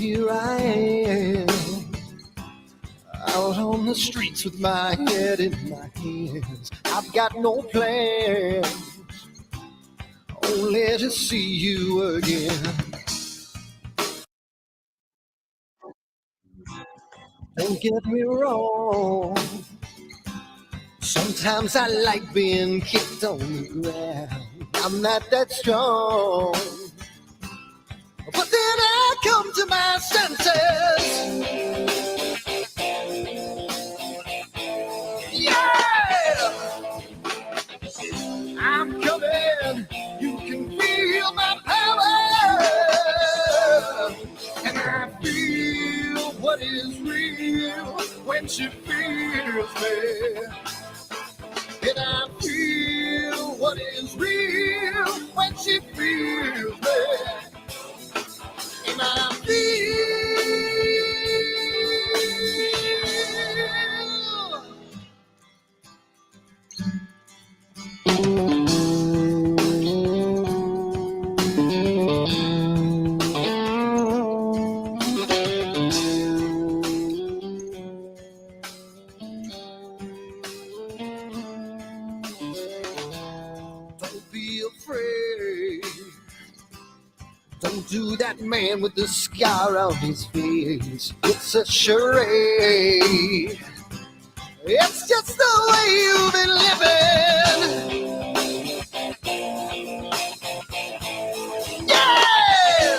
here I am, out on the streets with my head in my hands. I've got no plans, only to see you again. Don't get me wrong, sometimes I like being kicked on the ground. I'm not that strong, but then I come to my senses. Yeah, I'm coming. You can feel my power, and I feel what is real when she feels me. And I feel what is real when she feels me. And I feel don't be afraid. Don't do that man with the scar on his face. It's a charade. It's just the way you've been living. Yeah!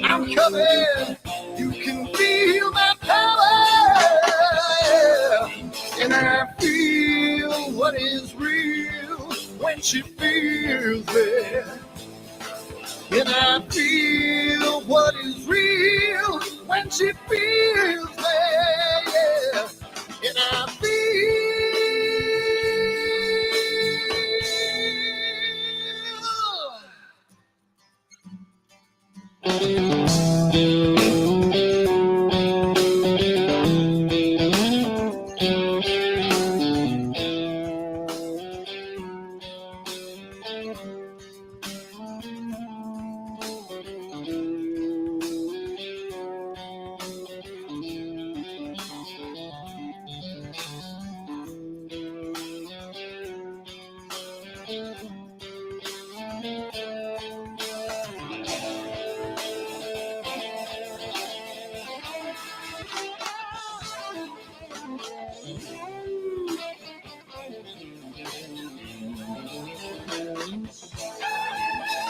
I'm coming. You can feel my power. And I feel what is real when she feels me. And I feel what is real when she feels me. Yeah. And I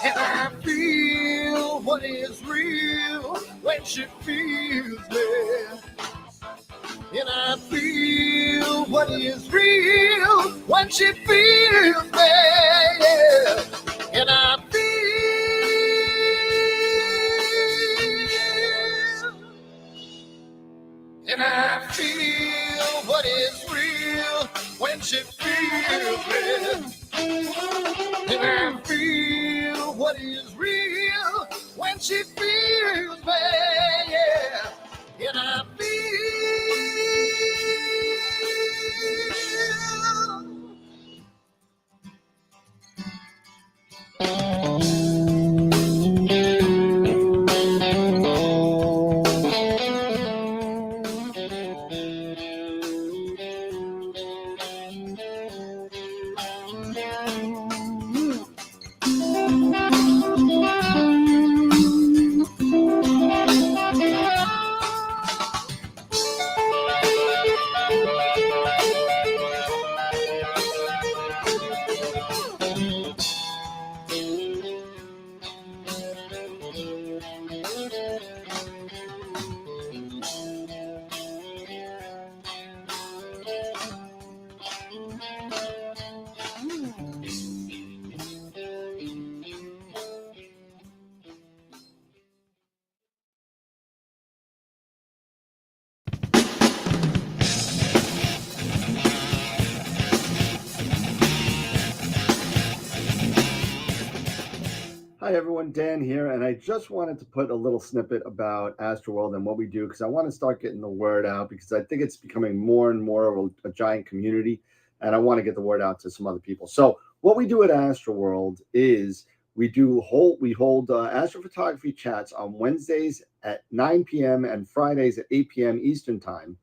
And I feel what is real when she feels me. And I feel what is real when she feels me. Yeah. And I feel. And I feel what is real when she feels me. And I feel what is real when she feels me, yeah. And I feel Hi everyone, Dan here, and I just wanted to put a little snippet about Astroworld and what we do because I want to start getting the word out because I think it's becoming more and more of a giant community, and I want to get the word out to some other people. So what we do at Astroworld is We hold astrophotography chats on Wednesdays at 9 p.m. and Fridays at 8 p.m. Eastern time.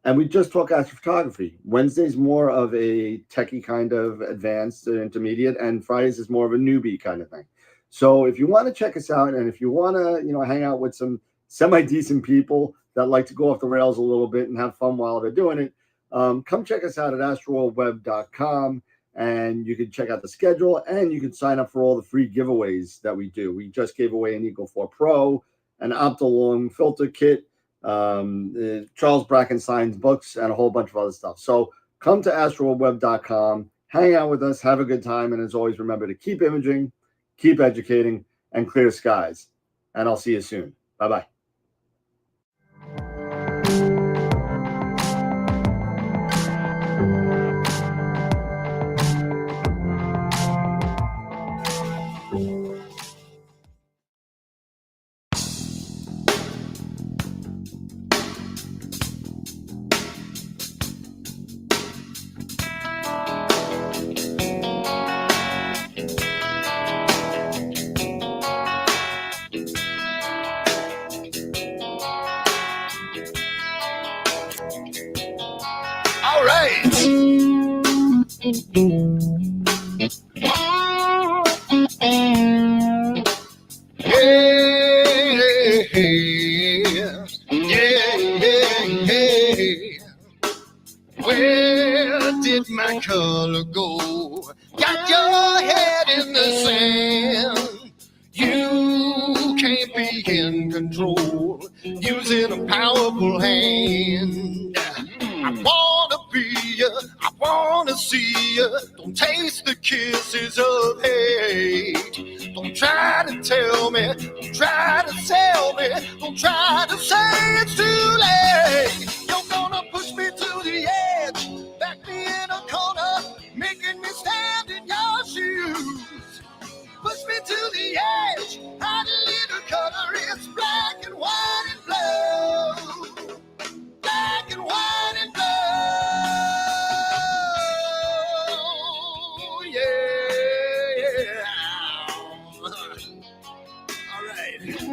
And we just talk astrophotography. Wednesday's more of a techie kind of advanced intermediate, and Fridays is more of a newbie kind of thing. So if you want to check us out, and if you want to, hang out with some semi-decent people that like to go off the rails a little bit and have fun while they're doing it, come check us out at astroworldweb.com, and you can check out the schedule, and you can sign up for all the free giveaways that we do. We just gave away an Eagle 4 Pro, an Optilong filter kit, Charles Brackenstein's books, and a whole bunch of other stuff. So come to astroworldweb.com, hang out with us, have a good time, and as always, remember to keep imaging, keep educating, and clear skies. And I'll see you soon. Bye-bye. All right. Where did my color go? Got your head in the sand. You can't be in control, using a powerful hand. I wanna be you, I wanna see you. Don't taste the kisses of hate. Don't try to tell me, don't try to sell me, don't try to say it's too late. You're gonna push me to the edge, back me in a corner, making me stand in your shoes. Push me to the edge, hide a little color, it's black and white and blue. Black and white and blue, yeah. All right. Yeah.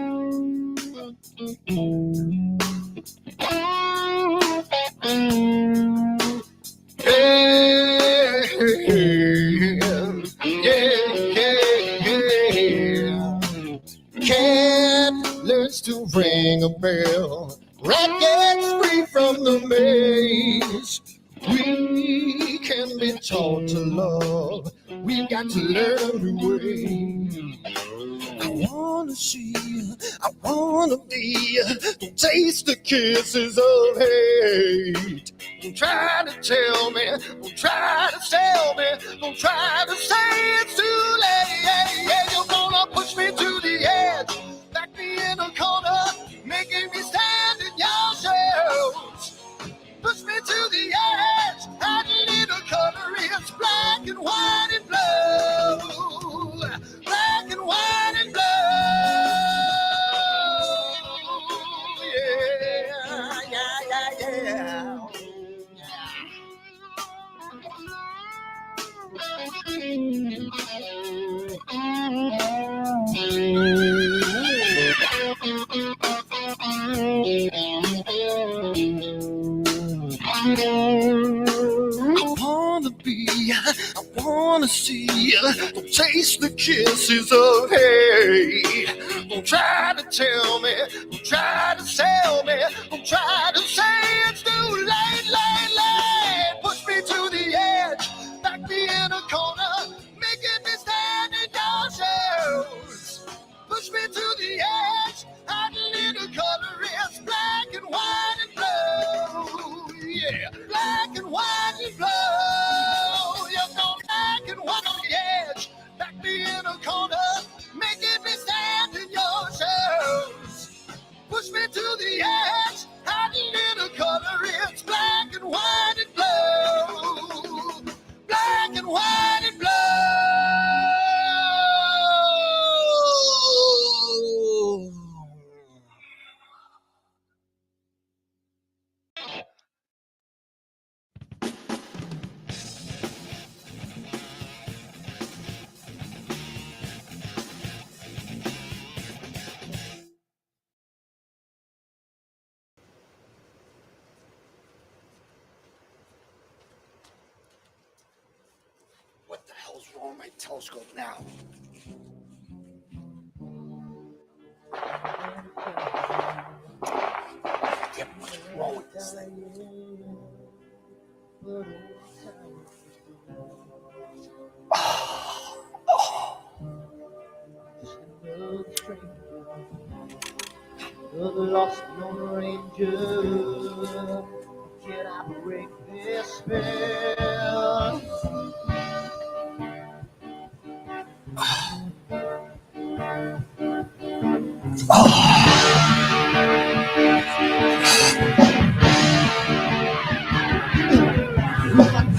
Cat learns to ring a bell. Rat gets free from the maze. We can be taught to love. We've got to learn a new way. I wanna see you, I wanna be you. Don't taste the kisses of hate. Don't try to tell me, don't try to sell me, don't try to say it's too late. You're gonna push me to the edge, back me in a corner, making me stand in your shoes. Push me to the edge, add a little color, it's black and white and blue. Black and white and blue, yeah. I wanna be, I wanna see, don't taste the kisses of hate. Don't try to tell me, don't try to sell me, don't try to say it's too late. Push me to the edge, back me in a corner, making me stand in your shoes. Push me to the edge, add a little color, it's black and white and blue. Yeah, black and white and blue. You're going black and white on the edge, back me in a corner, making me stand in your shoes. Push me to the edge, add a little color, on my telescope now. Get what's wrong with this thing. The lost Lone Ranger, can I break this spell?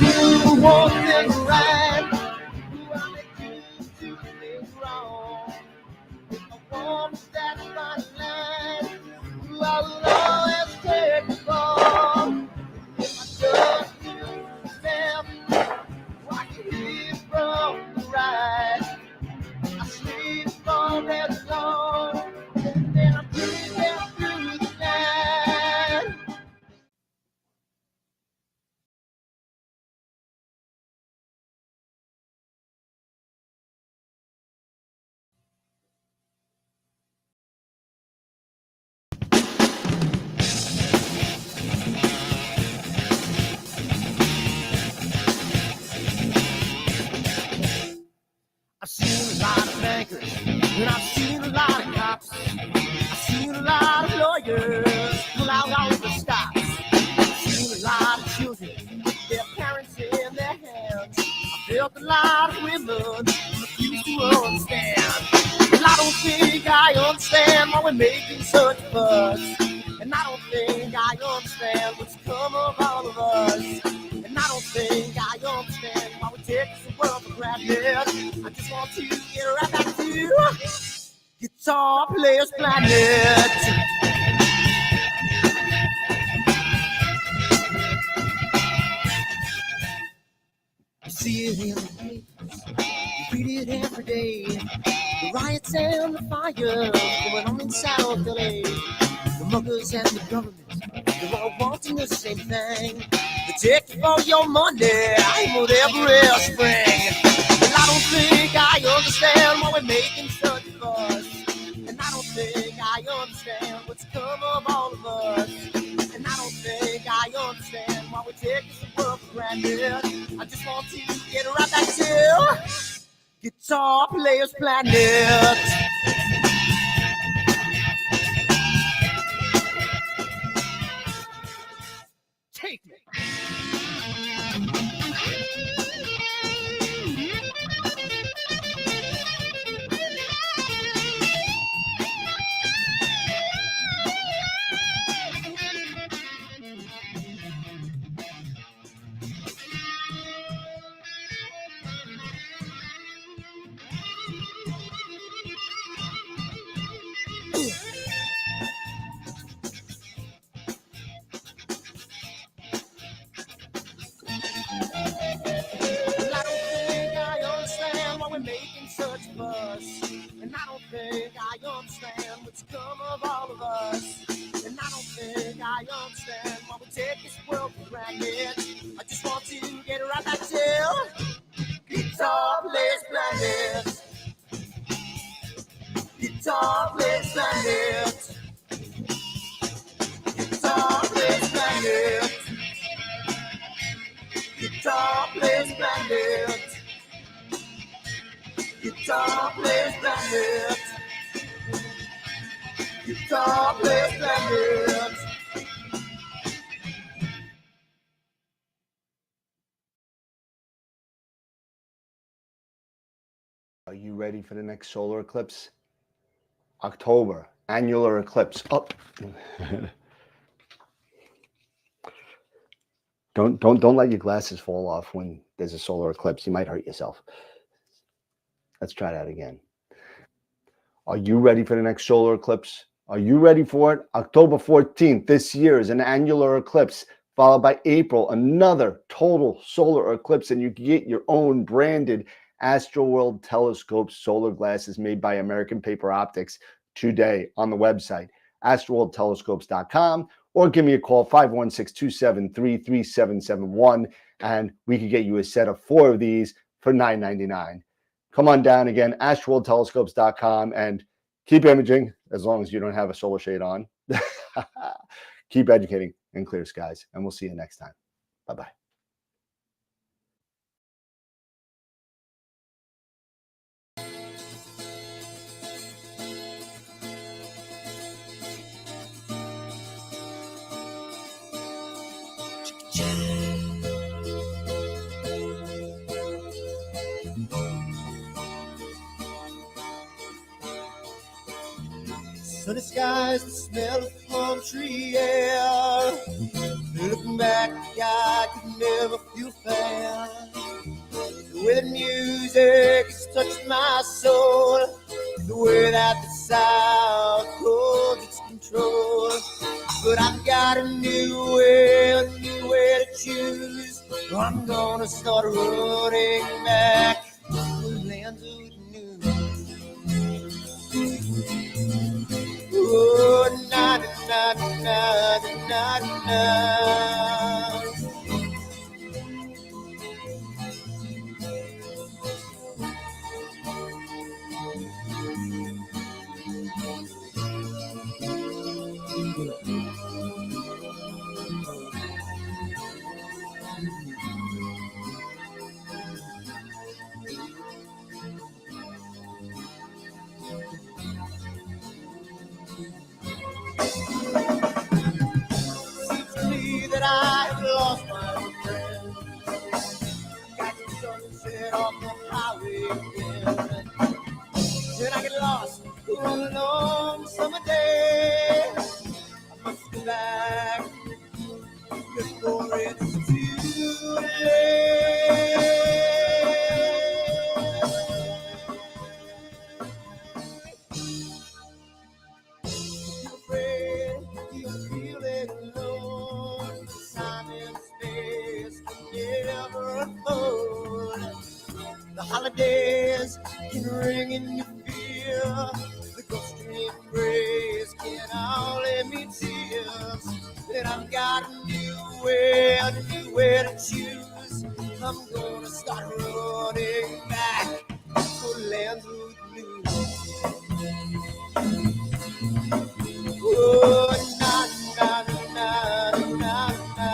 You want things right, I make you do things wrong. If I want that fine line, I will always take the ball. If I just do them, watch you leave from the right. I sleep all day long, and then I'm breathing through the night. I've seen a lot of bankers, and I've seen a lot of cops. I've seen a lot of lawyers pull out all the stops. I've seen a lot of children with their parents in their hands. I felt a lot of women refuse to understand. Well, I don't think I understand why we're making such a fuss. And I don't think I understand what's come of all of us. And I don't think I understand why we take this world for granted. I just want to get right back to Guitar Players Planet. You see it in the papers, you read it every day. The riots and the fires going on in South LA. The muggers and the government, they're all wanting the same thing. They take you for your money, I'm whatever spring. Well, I don't think I understand why we're making such a fuss. And I don't think I understand what's come of all of us. And I don't think I understand why we take this world for granted. I just want to get right back to Guitar Players Planet. Take me. Well, I don't think I understand why we're making such a fuss. And I don't think I understand what's come of all of us. And I don't think I understand why we take this world for granted. I just want to get right back to Guitar Players Planet. Guitar Players Planet. Guitar Players Planet. Guitar Players Planet. Guitar Players Planet. Guitar Players Planet. Are you ready for the next solar eclipse? October, annular eclipse. Oh. Don't let your glasses fall off when there's a solar eclipse. You might hurt yourself. Let's try that again. Are you ready for the next solar eclipse? Are you ready for it? October 14th this year is an annular eclipse, followed by April, another total solar eclipse, and you can get your own branded Astroworld Telescope solar glasses made by American Paper Optics today on the website, astroworldtelescopes.com, or give me a call, 516-273-3771, and we can get you a set of 4 of these for $9.99. Come on down again, astroworldtelescopes.com, and keep imaging as long as you don't have a solar shade on. Keep educating in clear skies, and we'll see you next time. Bye-bye. Sunny skies, the smell of palm tree air. Looking back, I could never feel fair. The way the music has touched my soul, the way that the South holds its control. But I've got a new way to choose. I'm gonna start running back to the lands of the new. Oh, na na na na na na. That I have lost my old friend. Got the sunset off the highway again. When I get lost on a long summer day, I must go back before it's too late. You're afraid, you're feeling alone. Time and space can never unfold. The holidays can ring in your fear. The ghostly embrace can only mean tears. And I've got a new way to choose. I'm gonna start running back to lands of new. Oh, na na na na na na.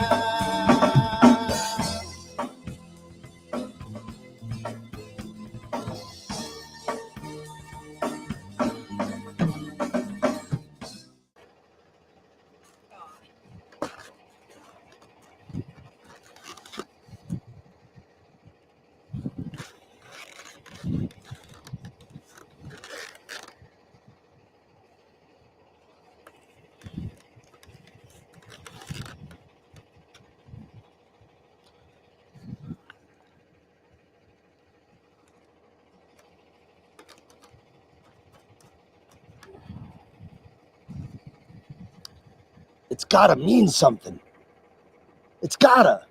It's gotta mean something. It's gotta.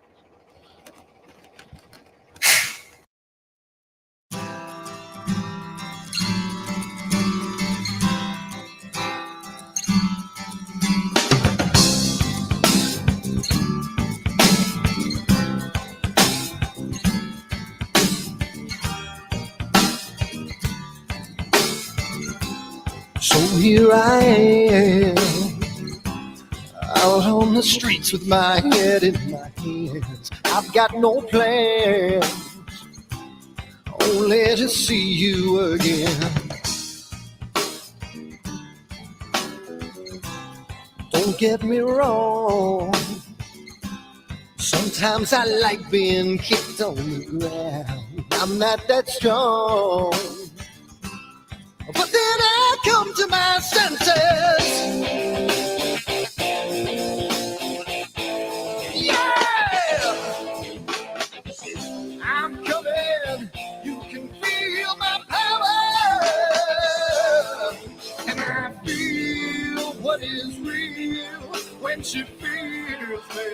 So here I am, out on the streets with my head in my hands. I've got no plan, only to see you again. Don't get me wrong, sometimes I like being kicked on the ground. I'm not that strong, but then I come to my senses. Yeah! I'm coming, you can feel my power. And I feel what is real when she feels me.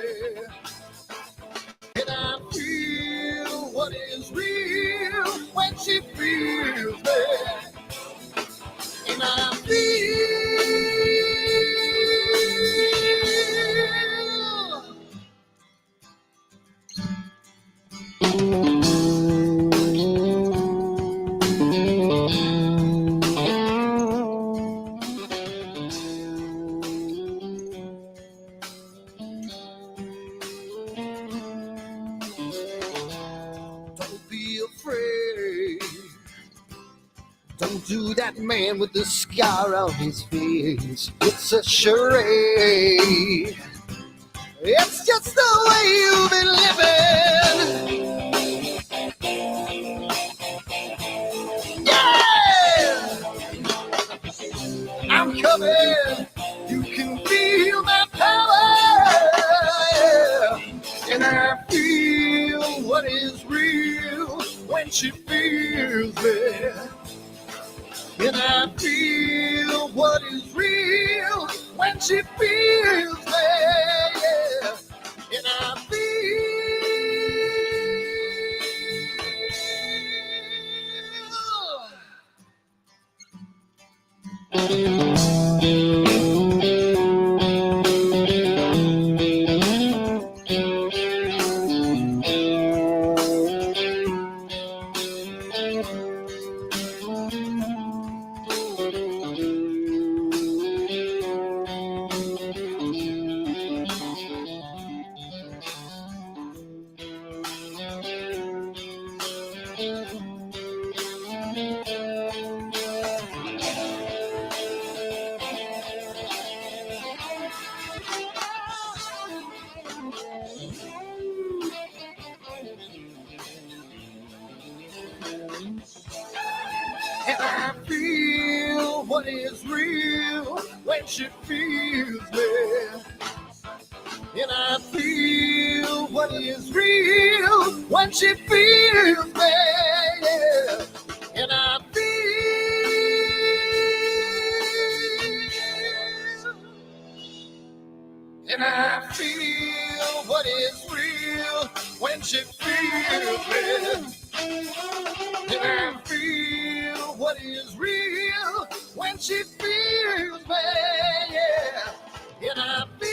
And I feel what is real when she feels me. And I feel to that man with the scar on his face. It's a charade. It's just the way you've been living. Yeah! I'm coming. You can feel my power. And I feel what is real when she feels me. And I feel what is real when she feels me. Yeah. And I feel what is real when she feels me. And I feel what is real when she feels me. Yeah. And I feel what is real when she feels me. And I feel what is real when she feels me. Yeah. And I feel.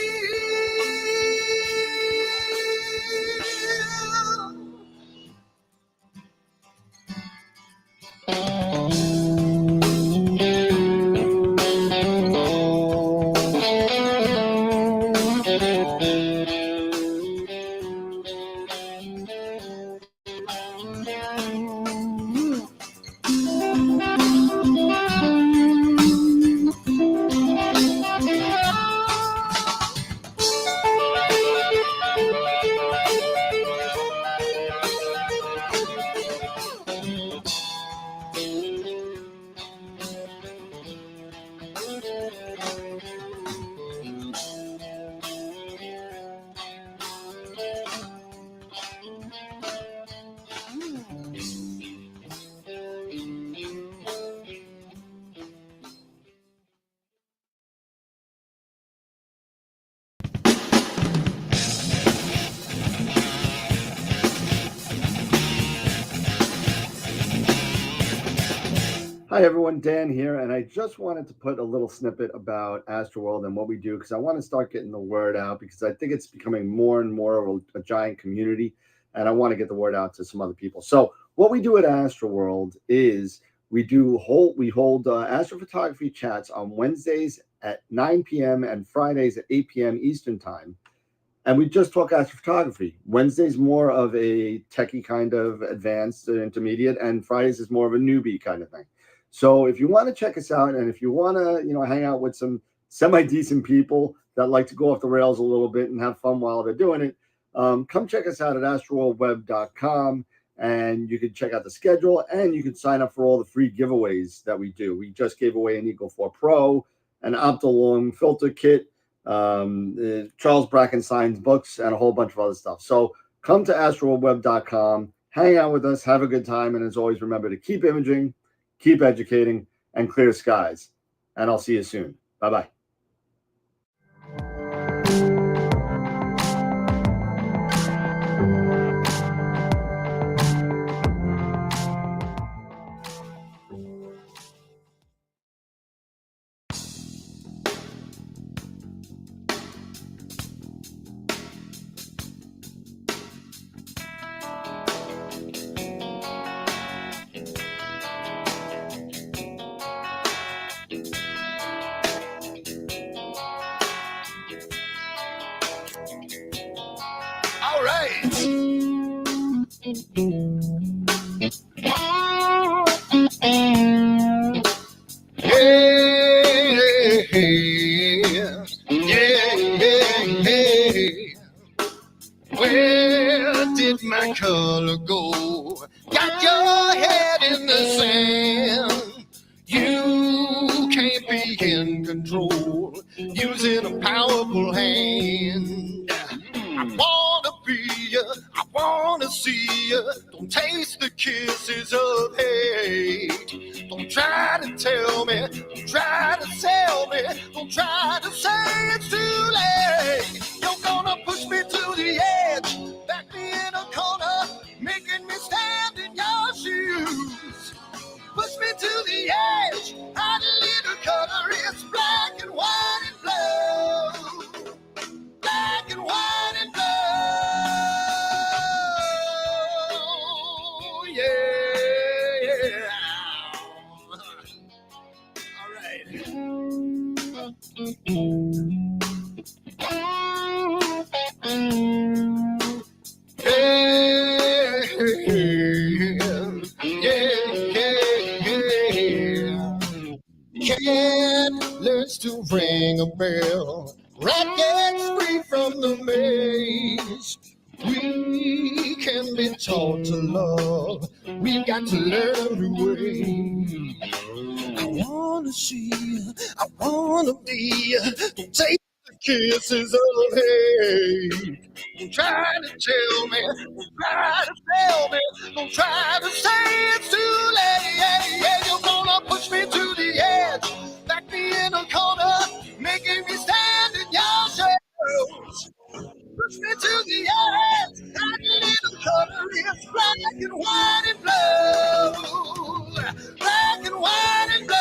Hi everyone, Dan here, and I just wanted to put a little snippet about Astroworld and what we do because I want to start getting the word out because I think it's becoming more and more of a giant community, and I want to get the word out to some other people. So what we do at Astroworld is we hold astrophotography chats on Wednesdays at 9 p.m. and Fridays at 8 p.m. Eastern Time. And we just talk astrophotography. Wednesday's more of a techie kind of advanced intermediate, and Fridays is more of a newbie kind of thing. So if you want to check us out, and if you want to, hang out with some semi-decent people that like to go off the rails a little bit and have fun while they're doing it, come check us out at astroworldweb.com, and you can check out the schedule, and you can sign up for all the free giveaways that we do. We just gave away an Eagle 4 Pro, an Optilong filter kit, Charles Brackenstein's books, and a whole bunch of other stuff. So come to astroworldweb.com, hang out with us, have a good time, and as always, remember to keep imaging, keep educating, and clear skies. And I'll see you soon. Bye-bye. All right. while ago. Got your head in the sand. You can't be in control, using a powerful hand. I wanna be you, I wanna see you. Don't taste the kisses of hate. Don't try to tell me, don't try to sell me, don't try to say it's too late. You're gonna push me to the edge, back me in a corner, making me stand in your shoes. Push me to the edge, hot little cutter, it's black and white and blue. Black and white and blue, yeah. All right. Cat learns to ring a bell. Rat gets free from the maze. We can be taught to love. We've got to learn the way. I wanna see you. I wanna be you. Don't take the kisses of hate. Don't try to tell me. Don't try to tell me. Don't try to say it's too late. Yeah, you're gonna push me to the edge. Back me in a corner, making me stand in your shadows. Push me to the edge, that little color is black and white and blue. Black and white and blue.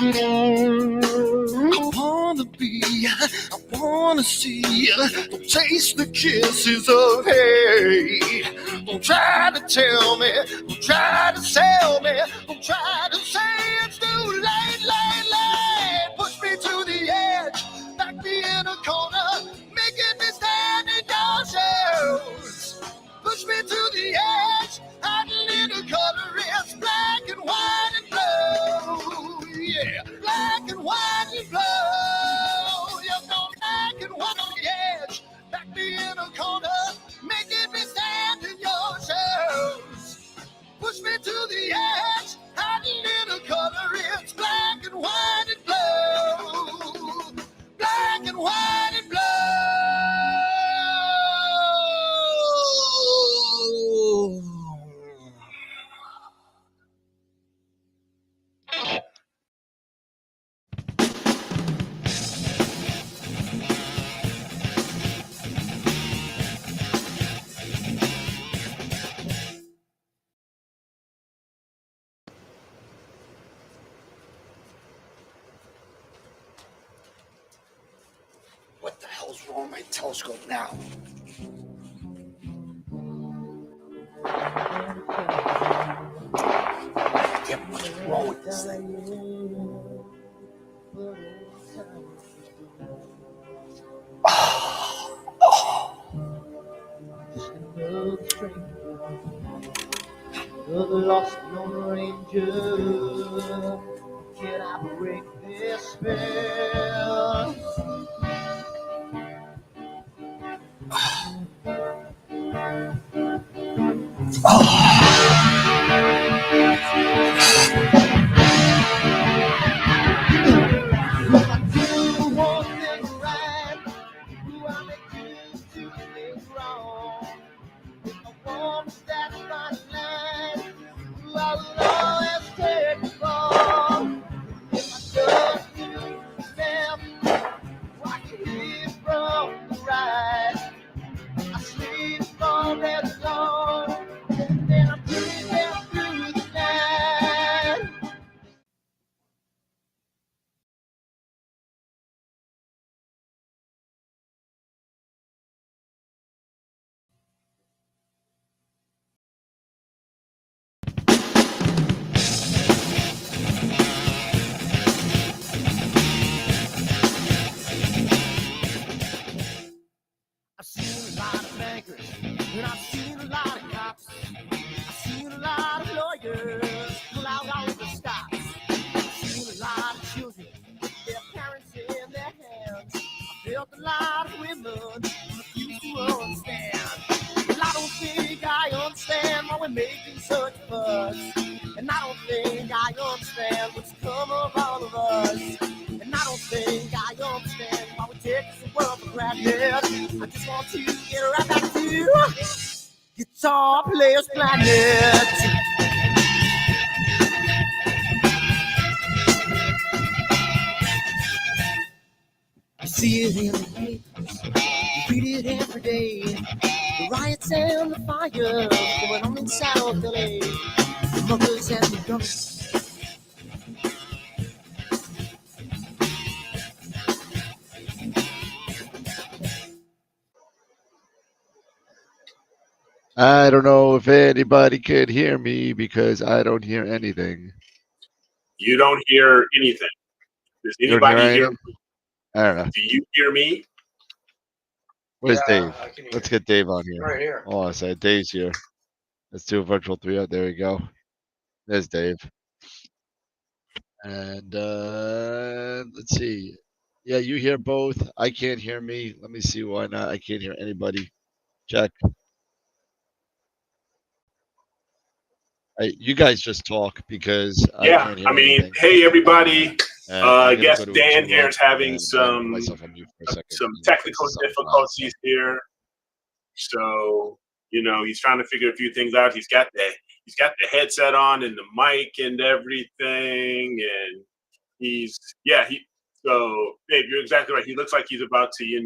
I wanna be, I wanna see, don't taste the kisses of hate. Don't try to tell me, don't try to sell me, don't try to say it's too late, late, late. Push me to the edge, back me in a corner, making me stand in your shoes. Push me to the edge, hot little color is black and white and blue. Yeah, black and white and blue. You're going black and white on the edge, back me in a corner, making me stand in your shoes. Push me to the edge, hot little color is black and white and blue. Black and white and blue. What the hell's wrong with my telescope now? Damn, what's wrong with this thing? The lost Lone Ranger, can I break this spell? Do one thing right, do I make you two things wrong? If I want to stand by the line, I will always take the fall. If I just do the left, watch you hit from the right. I sleep all day long, and then And I've seen a lot of cops, I've seen a lot of lawyers pull out all the stops. I've seen a lot of children with their parents in their hands. I felt a lot of women who refuse to understand. Well, I don't think I understand why we're making such a fuss. And I don't think I understand what's come of all of us. And I don't think I understand why we take this world for granted. I just want to get right back to Guitar Players Planet. You see it in the papers, you read it every day. The riots and the fire going on in South LA. The muggers and the gunners. I don't know if anybody could hear me because I don't hear anything. You don't hear anything. Does You don't hear anybody hear anything? me? I don't know. Do you hear me? Where's Yeah, Dave? I can hear Let's you. get Dave on here. Right here. Oh, I said Dave's here. Let's do a virtual 3 out. There we go. There's Dave. And let's see. Yeah, you hear both. I can't hear me. Let me see why not. I can't hear anybody. Check. You guys just talk because I Yeah, can't hear I mean, anything. hey everybody. And I I'm gonna guess go to a Dan 2 here up, is having and I'm gonna put some myself on mute for a second. technical difficulties here. So, he's trying to figure a few things out. He's got the headset on and the mic and everything, and so Dave, you're exactly right. He looks like he's about to, He's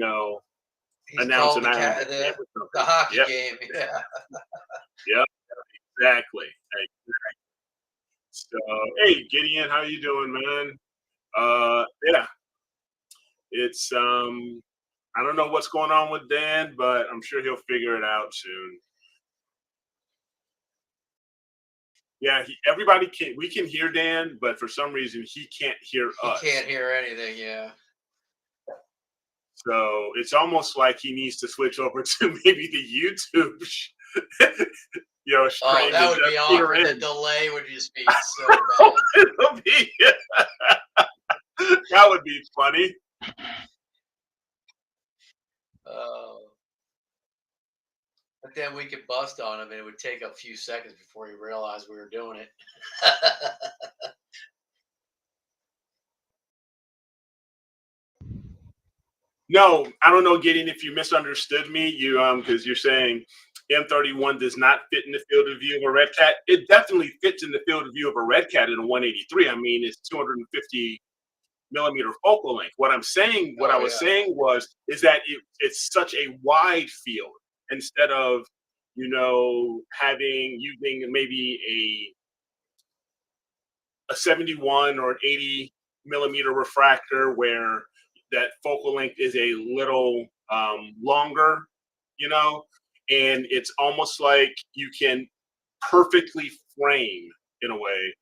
announce called an the, Iron the hockey Yep. game. Yeah. Yep, exactly. So, hey, Gideon, how you doing, man? Yeah, it's I don't know what's going on with Dan, but I'm sure he'll figure it out soon. Yeah, we can hear Dan, but for some reason he can't hear us. He can't hear anything. Yeah. So it's almost like he needs to switch over to maybe the YouTube. Stream. Oh, that would be awkward. The delay would just be so bad. It'll be, that would be funny. But then we could bust on him, and it would take a few seconds before he realized we were doing it. No, I don't know, Gideon, if you misunderstood me, because you're saying M31 does not fit in the field of view of a Red Cat. It definitely fits in the field of view of a Red Cat in a 183. I mean, it's 250 millimeter focal length. What I'm saying, I was saying is that it's such a wide field instead of, using maybe a 71 or an 80 millimeter refractor where that focal length is a little longer, and it's almost like you can perfectly frame, in a way,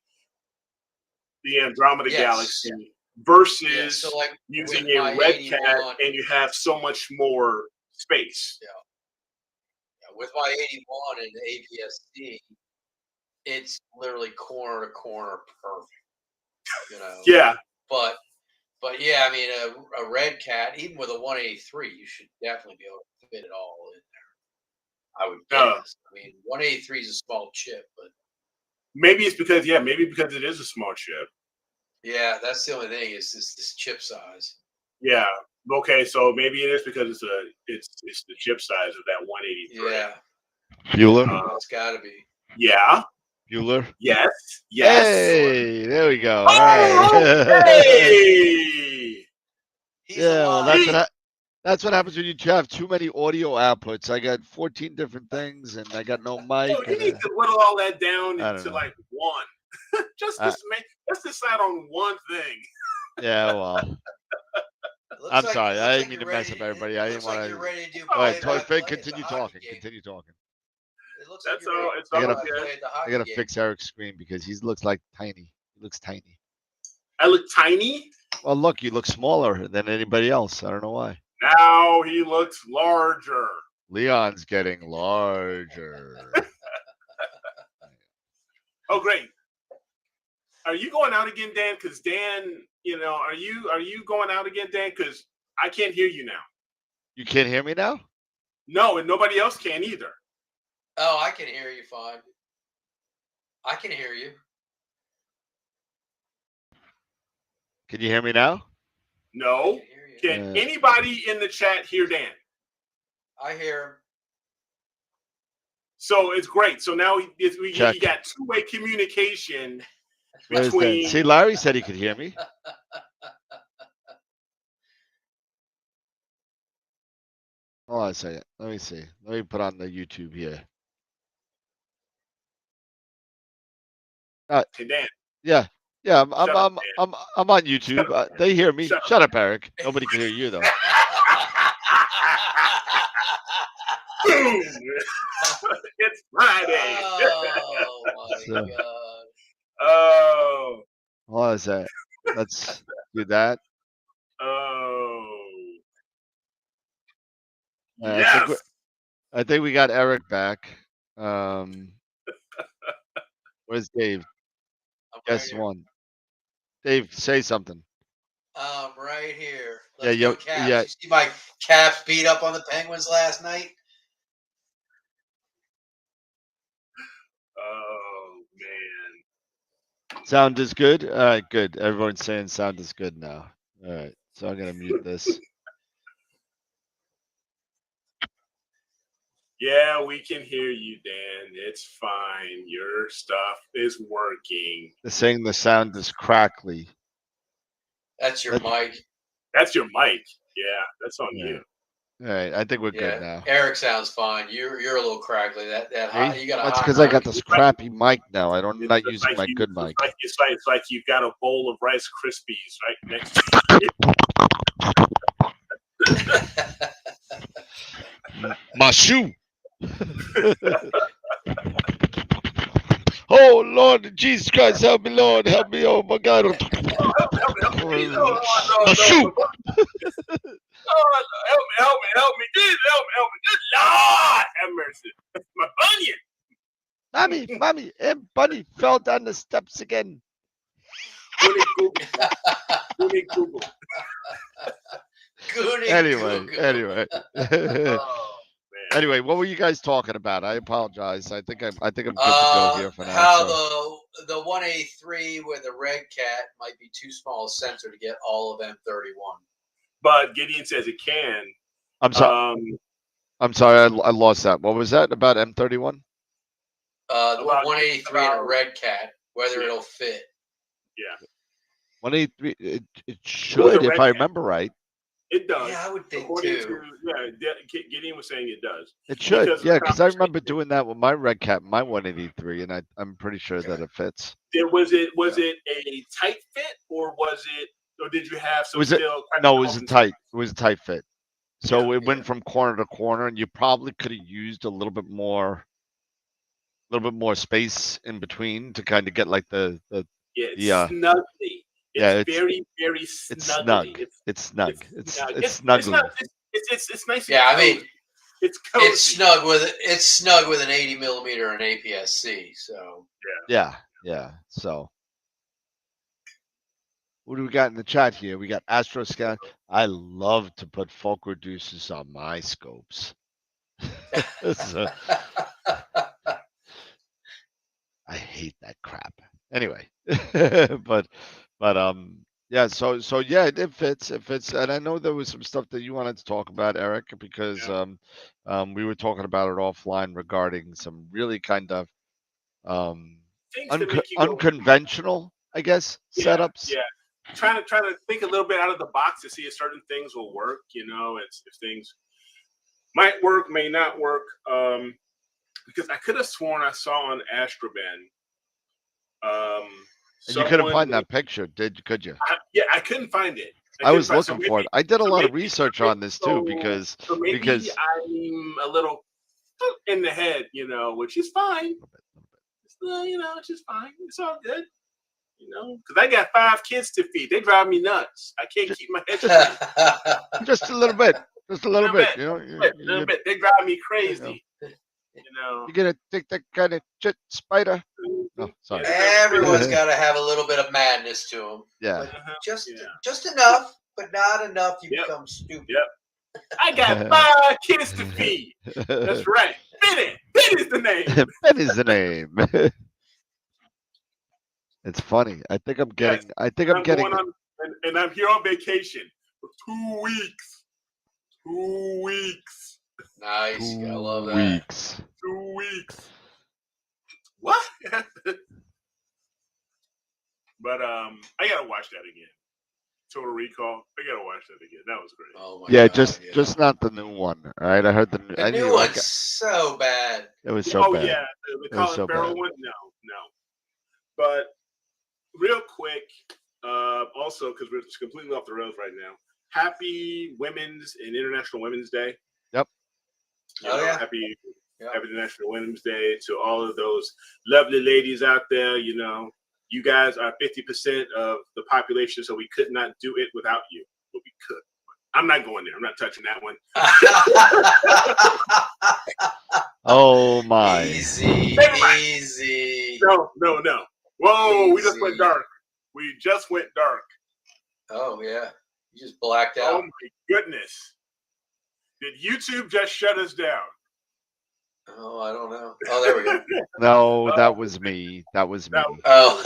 the Andromeda Galaxy versus using a Red Cat, and you have so much more space. Yeah. With my 81 and APS-C, it's literally corner to corner perfect. Yeah. But yeah, I mean, a Red Cat, even with a 183, you should definitely be able to fit it all in there. I would guess. I mean, 183 is a small chip, but maybe it's because it is a small chip. Yeah, that's the only thing is this chip size. Yeah. Okay, so maybe it is because it's the chip size of that 183. Yeah. Bueller? It's got to be. Yeah. Bueller? Yes. Hey, there we go. Oh, hey! Yeah, well, that's what happens when you have too many audio outputs. I got 14 different things, and I got no mic. You need to whittle all that down into like one. Just decide on one thing. Yeah, well. I'm sorry. I didn't mean to mess up everybody. I didn't want to. Go ahead, continue talking. Continue talking. It looks That's all. It's all good. I gotta fix Eric's screen because he looks like tiny. He looks tiny. I look tiny? Well, look, you look smaller than anybody else. I don't know why. Now he looks larger. Leon's getting larger. Oh, great. Are you going out again, Dan? Because Dan, are you going out again, Dan? Because I can't hear you now. You can't hear me now? No, and nobody else can either. Oh, I can hear you fine. I can hear you. Can you hear me now? No. Can anybody in the chat hear Dan? I hear him. So it's great. So now we got two-way communication between. See, Larry said he could hear me. Hold on a second. Let me see. Let me put on the YouTube here. Hey, Dan. Yeah. Yeah, I'm on YouTube. They hear me. Shut up, Eric. Nobody can hear you though. Boom! It's Friday. Oh my god. Oh. Hold on a second. Let's do that. Oh. Yes. I think we got Eric back. Where's Dave? Guess one. Dave, say something. Right here. Let's go, Caps. Yeah. You see my Caps beat up on the Penguins last night? Oh man. Sound is good? All right, good. Everyone's saying sound is good now. All right. So I'm gonna mute this. Yeah, we can hear you, Dan. It's fine. Your stuff is working. They're saying the sound is crackly. That's your mic. That's your mic. Yeah, that's on you. All right, I think we're good now. Eric sounds fine. You're a little crackly. That hot, you got a That's hot because I got this crappy mic now. I'm not using my good mic. It's like you've got a bowl of Rice Krispies right next to you. My shoe. Oh Lord, Jesus Christ, help me, Lord, help me! Oh my God! Help me! Help me! Jesus, help me! Good Lord, have mercy! My bunion. Mommy, and Bunny fell down the steps again. Google. Anyway. Anyway, what were you guys talking about? I apologize. I think I'm good to go here for now. How the 183 with the red cat might be too small a sensor to get all of M31. But Gideon says it can. I'm sorry. I'm sorry. I lost that. What was that about M31? The 183 and a red cat, whether it'll fit. Yeah. 183. It should, if I remember right. It does. Yeah, I would think too. Gideon was saying it does. It should. Because I remember doing that with my red cat, my 183, and I'm pretty sure that it fits. Was it a tight fit, or did you have some still? No, it was a tight. It was a tight fit. So it went from corner to corner, and you probably could have used a little bit more space in between to kind of get like the snugly. It's very, very snug. It's snuggly. It's nice. Yeah, I mean, it's cozy. It's snug with an 80 millimeter and APS-C. So yeah. So what do we got in the chat here? We got Astro Scout. I love to put folk reducers on my scopes. I hate that crap. Anyway, but yeah. So yeah, it fits. It fits, and I know there was some stuff that you wanted to talk about, Eric, because we were talking about it offline regarding some really kind of unconventional, I guess, setups. Yeah. Trying to think a little bit out of the box to see if certain things will work. If things might work, may not work. Because I could have sworn I saw on Astroben. And you couldn't find that picture, could you? I couldn't find it. I was looking for it. I did a lot of research on this too because I'm a little in the head, which is fine. It's just fine. It's all good. Because I got 5 kids to feed. They drive me nuts. I can't keep my head straight. Just a little bit. Just a little bit. You know, little bit. They drive me crazy. you gonna take that kind of shit, Spider? Oh, sorry. Everyone's got to have a little bit of madness to them. Yeah. But just enough, but not enough. You become stupid. Yep. I got 5 kids to feed. That's right. Benny. Benny's the name. Benny's the name. It's funny. I think I'm getting. Yes. I think I'm getting. And I'm here on vacation for 2 weeks. 2 weeks. Nice. I love that. 2 weeks. 2 weeks. What? But I gotta watch that again. Total Recall. I gotta watch that again. That was great. Oh my Yeah, God, just not the new one. All right, I heard the The new one's so bad. It was so bad. Oh yeah, the Colin Farrell one. No. But real quick, also because we're just completely off the rails right now. Happy Women's and International Women's Day. Yep. Yeah. Happy International Women's Day to all of those lovely ladies out there. You know, you guys are 50% of the population, so we could not do it without you, but we could. I'm not going there. I'm not touching that one. Oh my. Easy. No. Whoa, we just went dark. Oh yeah, you just blacked out. Oh my goodness. Did YouTube just shut us down? Oh, I don't know. Oh, there we go. No, that was me. That was me. Oh.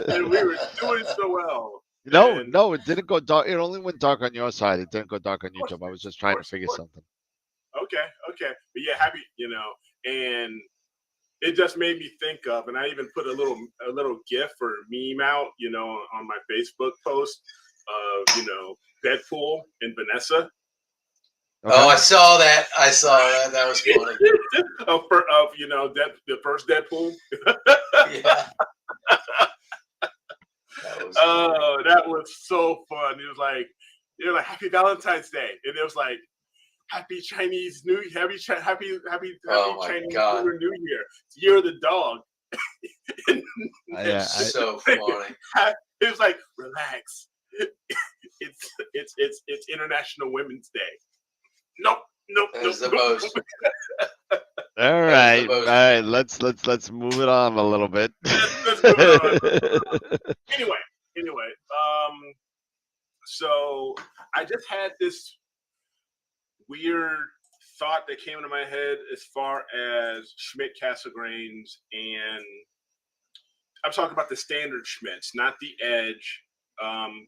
And we were doing so well. No, it didn't go dark. It only went dark on your side. It didn't go dark on YouTube. I was just trying to figure something. Okay. But yeah, happy, and it just made me think of, and I even put a little GIF or meme out, on my Facebook post of, Deadpool and Vanessa. Okay. Oh, I saw that. That was funny. The first Deadpool. Yeah. That was so fun. It was like, Happy Valentine's Day, and it was like, Happy Chinese New Year, happy Chinese Lunar New Year, it's Year of the Dog. So funny. It was like, relax. It's International Women's Day. Nope. That's the most. All right. Let's move it on a little bit. Let's move it on. Anyway, so I just had this weird thought that came into my head as far as Schmidt Cassegrains, and I'm talking about the standard Schmidts, not the Edge,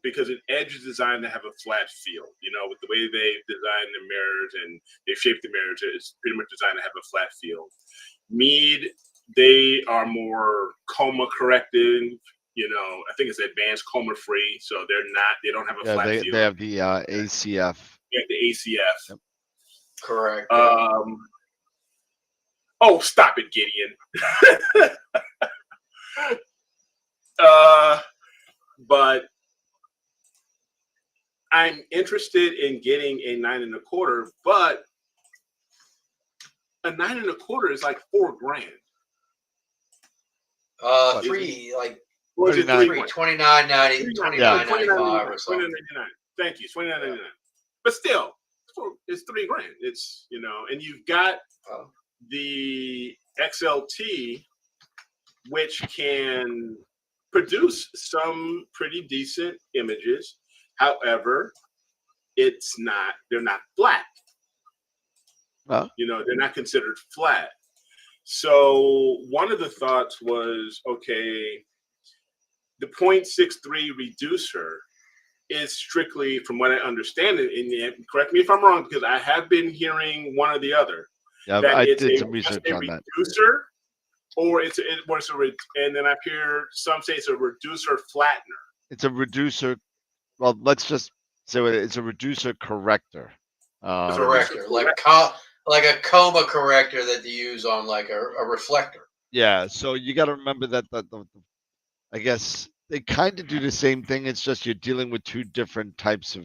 because an Edge is designed to have a flat feel. With the way they design the mirrors and they shape the mirrors, it's pretty much designed to have a flat feel. Mead, they are more coma corrected. I think it's advanced coma free, so they don't have a flat feel. They have the ACF. Yeah, the ACF. Yep. Correct. Oh, stop it, Gideon. But I'm interested in getting a 9 1/4, but a 9 1/4 is like $4,000. 29.90, 29.95 or something. Thank you, $29.99. But still, it's $3,000. It's and you've got the XLT, which can produce some pretty decent images. However, they're not flat. Huh? They're not considered flat. So one of the thoughts was, okay, the 0.63 reducer is strictly, from what I understand it, and correct me if I'm wrong, because I have been hearing one or the other. Yeah, I did some research on that. Reducer, or and then I hear some say it's a reducer flattener. It's a reducer. Well, let's just say it's a reducer corrector. Corrector, like a coma corrector that they use on like a reflector. Yeah, so you got to remember that I guess they kind of do the same thing. It's just you're dealing with two different types of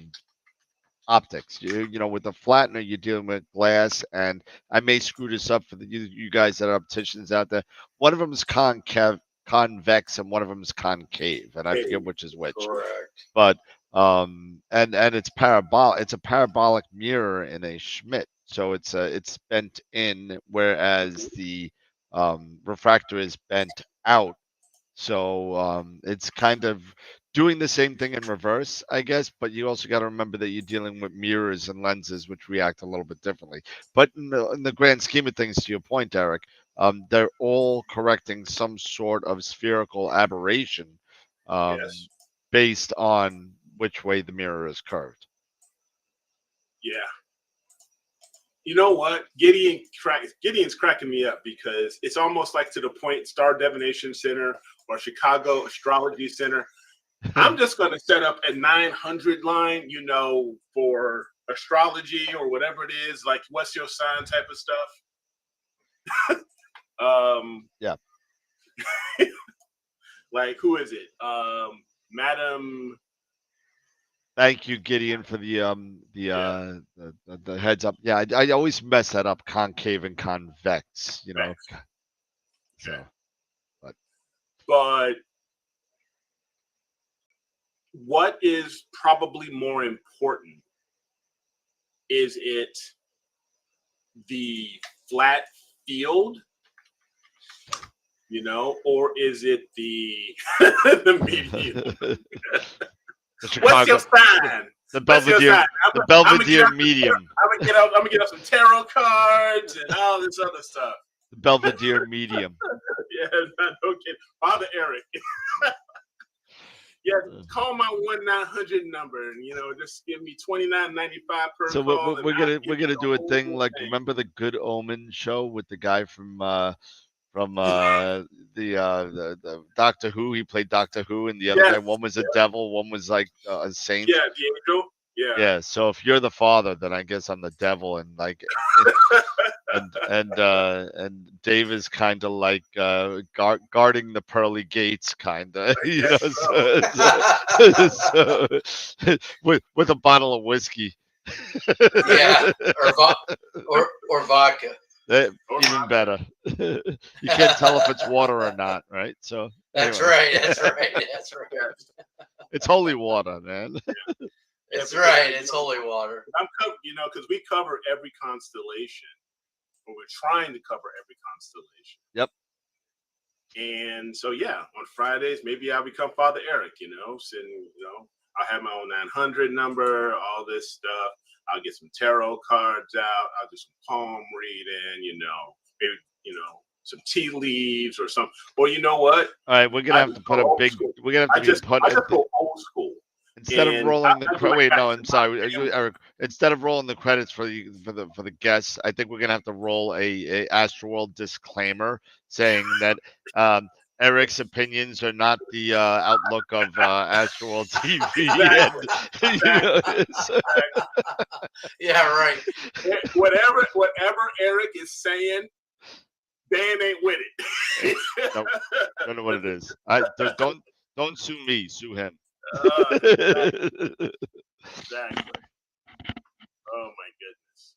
optics. With the flattener, you're dealing with glass, and I may screw this up for you guys that are opticians out there. One of them is convex, and one of them is concave, and I forget which is which. Correct. But And it's it's a parabolic mirror in a Schmidt, so it's bent in, whereas the refractor is bent out. So it's kind of doing the same thing in reverse, I guess, but you also got to remember that you're dealing with mirrors and lenses which react a little bit differently. But in the grand scheme of things, to your point, Eric, they're all correcting some sort of spherical aberration Yes. based on which way the mirror is curved. Yeah. You know what? Gideon's cracking me up because it's almost like to the point Star Divination Center or Chicago Astrology Center. I'm just going to set up a 900 line, for astrology or whatever it is, like what's your sign type of stuff. Yeah. Like, who is it? Madam. Thank you, Gideon, for the heads up. Yeah, I always mess that up, concave and convex, So, but what is probably more important? Is it the flat field, or is it the the medium? What's your sign? The Belvedere, the Belvedere medium. I'm gonna get up some tarot cards and all this other stuff. The Belvedere medium. Yeah, no kidding. Father Eric. Yeah, call my 1-900 number and just give me $29.95 per so call. So we're gonna do a thing like, remember the Good Omen show with the guy from the Doctor Who? He played Doctor Who, and the other guy, one was a devil, one was like a saint. Yeah, the angel. Yeah. Yeah. So if you're the father, then I guess I'm the devil, and like, and Dave is kind of like guarding the pearly gates, kind of, so with a bottle of whiskey. Yeah, or vodka. Even better. You can't tell if it's water or not, right? So that's anyway. right. That's right. That's right. It's holy water, man. That's right. It's holy water. Because we cover every constellation, or we're trying to cover every constellation. Yep. And so, yeah, on Fridays, maybe I'll become Father Eric. I'll have my own 900 number, all this stuff. I'll get some tarot cards out. I'll do some palm reading, maybe, some tea leaves or something. Well, you know what? All right, we're gonna have to put a big. We're gonna have to I just go old school. Instead of rolling I'm sorry, Eric. Instead of rolling the credits for the guests, I think we're gonna have to roll a Astroworld disclaimer saying that Eric's opinions are not the outlook of Astroworld TV. Yeah, right. Whatever Eric is saying, Dan ain't with it. Don't know what it is. Don't sue me. Sue him. Exactly. Oh my goodness.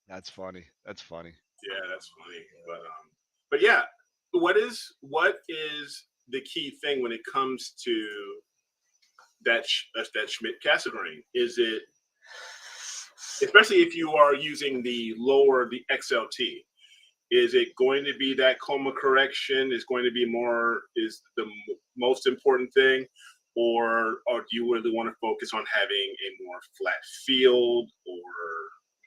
That's funny. Yeah, that's funny. But yeah, what is the key thing when it comes to that Schmidt-Cassegrain? Is it, especially if you are using the XLT, is it going to be that coma correction is the most important thing? Or do you really want to focus on having a more flat field, or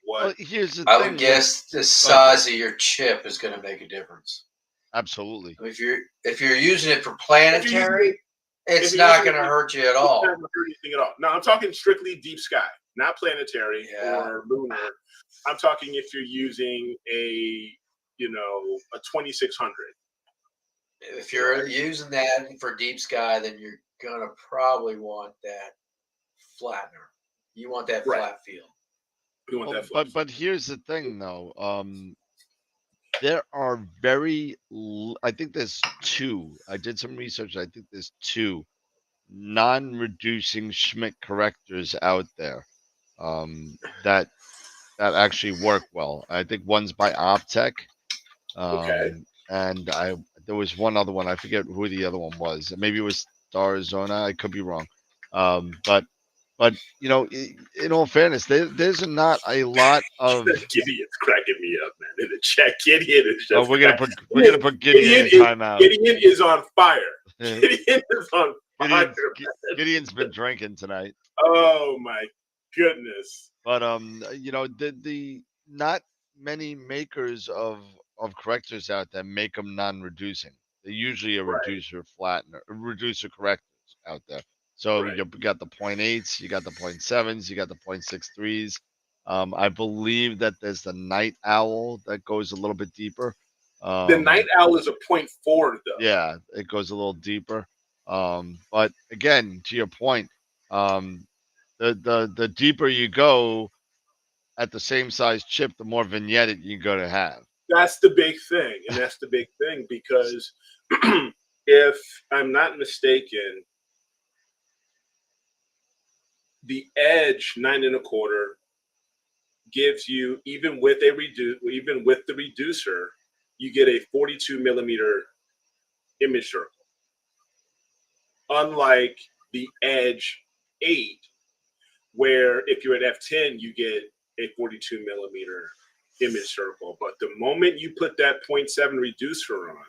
what? Well, here's the I thing. would guess the size of your chip is going to make a difference. Absolutely. If you're using it for planetary, it's not going to hurt you at all. It's not going to hurt anything at all. No, I'm talking strictly deep sky, not planetary or lunar. I'm talking if you're using a 2600. If you're using that for deep sky, then you're gonna probably want that flattener. You want that flat field. You want that flat. But here's the thing, though. There are I think there's two. I did some research. I think there's two non-reducing Schmidt correctors out there that actually work well. I think one's by Optech. And there was one other one. I forget who the other one was. Maybe it was Starzona. I could be wrong. But But in all fairness, there's not a lot of. Gideon's cracking me up, man. In the chat, Gideon is just. Oh, we're gonna put Gideon in timeout. Gideon is on fire. Gideon is on fire. Gideon's been drinking tonight. Oh my goodness. But the not many makers of correctors out there make them non-reducing. They're usually a reducer flattener, reducer correctors out there. So you got the 0.8s, you got the 0.7s, you got the 0.63s. I believe that there's the night owl that goes a little bit deeper. The night owl is a 0.4 though. Yeah, it goes a little deeper. But again, to your point, the deeper you go at the same size chip, the more vignette you're going to have. That's the big thing, and that's the big thing because if I'm not mistaken, the Edge 9 1/4 gives you even with the reducer, you get a 42 millimeter image circle. Unlike the Edge 8, where if you're at f10, you get a 42 millimeter image circle. But the moment you put that 0.7 reducer on,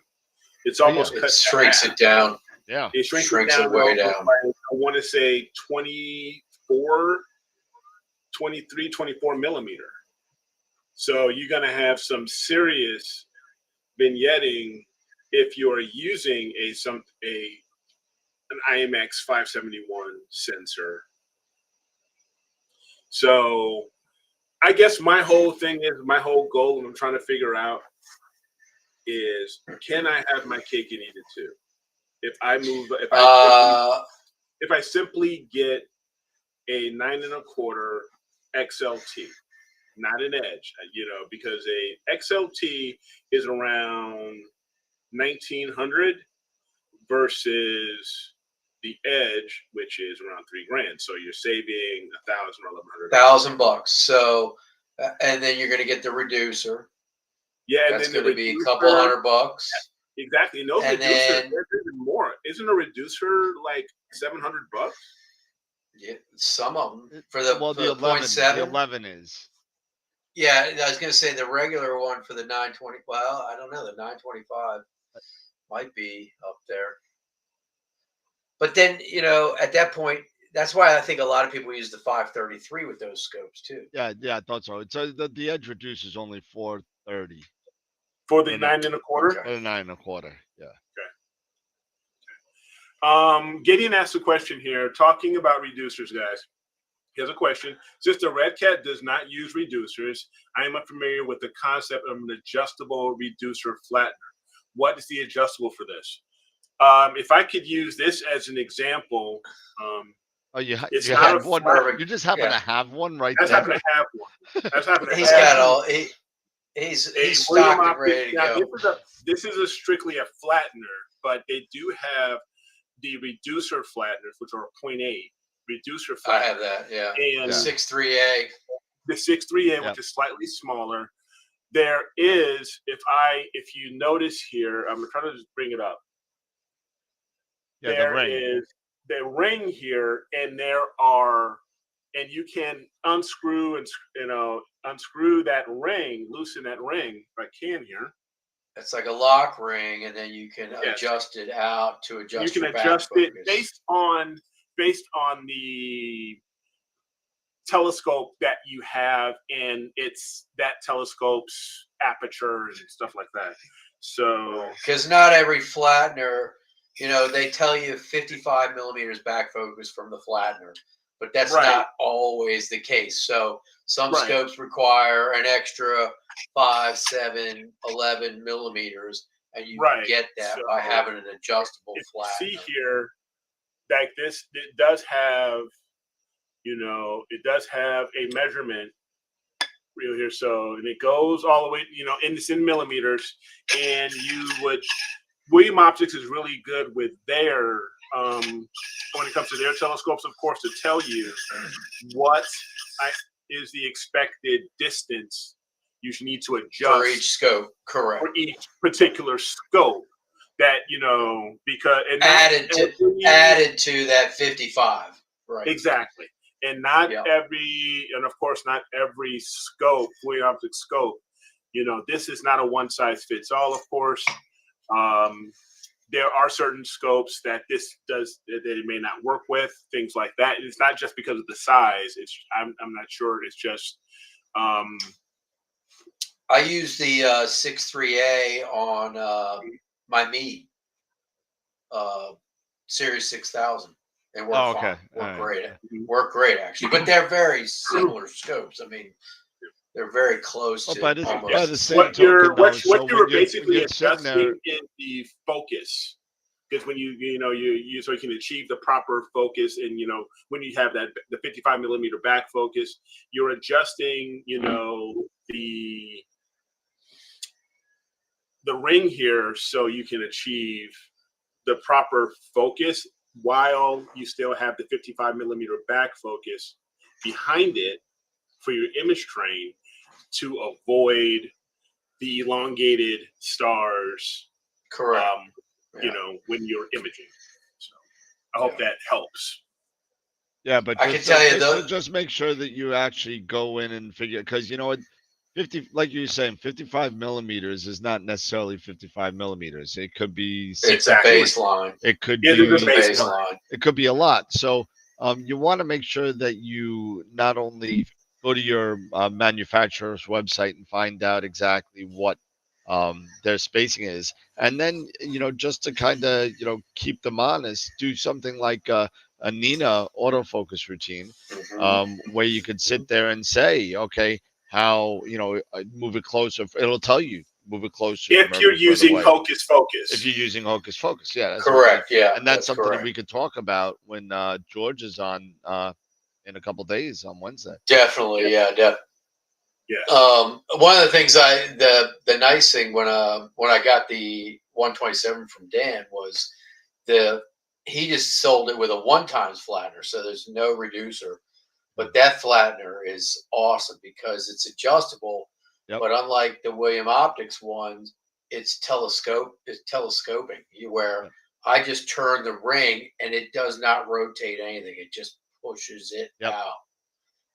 it's almost cut. It shrinks it down. Yeah, it shrinks it way down. I want to say 24 millimeter. So you're going to have some serious vignetting if you're using an IMX 571 sensor. So I guess my whole goal, and I'm trying to figure out, is can I have my cake and eat it too? If I simply get a 9 1/4 XLT, not an Edge, because a XLT is around 1,900 versus the Edge, which is around $3,000. So you're saving $1,000 or $1,100. $1,000. So, and then you're going to get the reducer. Yeah, that's going to be a couple $100. Exactly. No, and then there's even more. Isn't a reducer like $700? Yeah, some of them for the 11. 0.7. The 11 is. Yeah, I was going to say the regular one for the 920. Well, I don't know. The 925 might be up there. But then, at that point, that's why I think a lot of people use the 533 with those scopes too. Yeah, I thought so. So the Edge reducer is only 430 for the 9 1/4. For the 9 1/4, yeah. Okay. Gideon asked a question here, talking about reducers, guys. He has a question. Since the Red Cat does not use reducers, I am unfamiliar with the concept of an adjustable reducer flattener. What is the adjustable for this? If I could use this as an example, you have one. You just happen to have one right there. I happen to have one. That's happen to He's got all. He's stocked and ready to go. This is strictly a flattener, but they do have the reducer flatteners, which are 0.8 reducer flattener. I have that, yeah. And the 6.3A. The 6.3A, which is slightly smaller. There is, if you notice here, I'm trying to just bring it up. Yeah, there is the ring here, and you can unscrew unscrew that ring, loosen that ring if I can here. It's like a lock ring, and then you can adjust it out to adjust. You can adjust it based on the telescope that you have, and it's that telescope's aperture and stuff like that. So, because not every flattener, they tell you 55 millimeters back focus from the flattener, but that's not always the case. So some scopes require an extra 5, 7, 11 millimeters, and you get that by having an adjustable flattener. See here, like this, it does have, a measurement real here. So, and it goes all the way, it's in millimeters, and William Optics is really good with their, when it comes to their telescopes, of course, to tell you what is the expected distance you need to adjust for each scope, correct? For each particular scope, that because added to that 55, right? Exactly, And not Yeah. every, and of course, not every scope, fully optic scope. You know, this is not a one size fits all. Of course, there are certain scopes that this does that it may not work with. Things like that. It's not just because of the size. It's I'm not sure. It's just. I use the 6.3A on my Mead Series 6000. They work Oh, okay. fine. All right. Work great actually. But they're very similar scopes. I mean, they're very close Well, to by the almost. same What token, you're though, what so you were when you're basically sitting there, adjusting is the focus. Because when you so you can achieve the proper focus, and when you have that the 55 millimeter back focus, you're adjusting the ring here so you can achieve the proper focus while you still have the 55 millimeter back focus behind it for your image train to avoid the elongated stars. Correct. When you're imaging. So I hope that helps. Yeah, but I can tell you just make sure that you actually go in and figure, because you know what, 50, like you were saying, 55 millimeters is not necessarily 55 millimeters. It could be it's a baseline. It could It be is a baseline. It could be a lot. So you want to make sure that you not only go to your manufacturer's website and find out exactly what their spacing is, and then just to kind of keep them honest, do something like a Nina autofocus routine, where you could sit there and say, okay, how move it closer. It'll tell you move it closer. If you're using Hocus Focus. If you're using Hocus Focus, yeah, that's correct. Yeah, and that's something correct. that we could talk about when George is on in a couple days on Wednesday. Definitely, yeah, definitely. Yeah. One of the things the nice thing when I got the 127 from Dan was he just sold it with a 1x flattener, so there's no reducer. But that flattener is awesome because it's adjustable. Yep. But unlike the William Optics ones, it's telescoping. Where I just turn the ring and it does not rotate anything. It just pushes it out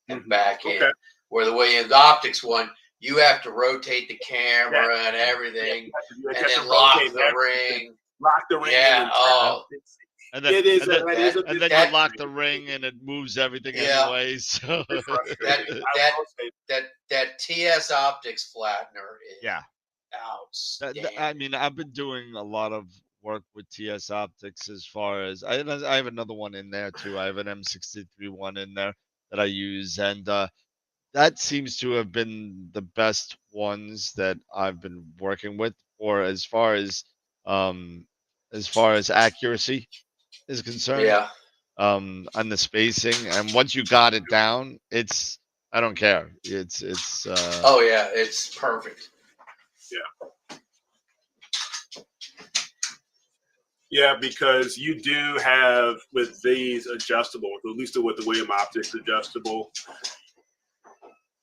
and back in. Where the Williams Optics one, you have to rotate the camera and everything, and then lock the ring. Lock the ring. Yeah. And then, you lock the ring and it moves everything anyway. So that TS Optics flattener is outstanding. I mean, I've been doing a lot of work with TS Optics as far as I have another one in there too. I have an M63 one in there that I use, and that seems to have been the best ones that I've been working with, or as far as accuracy is concerned. Yeah. On the spacing, and once you got it down, I don't care. It's oh yeah, it's perfect. Yeah. Yeah, because you do have with these adjustable, at least with the William Optics adjustable,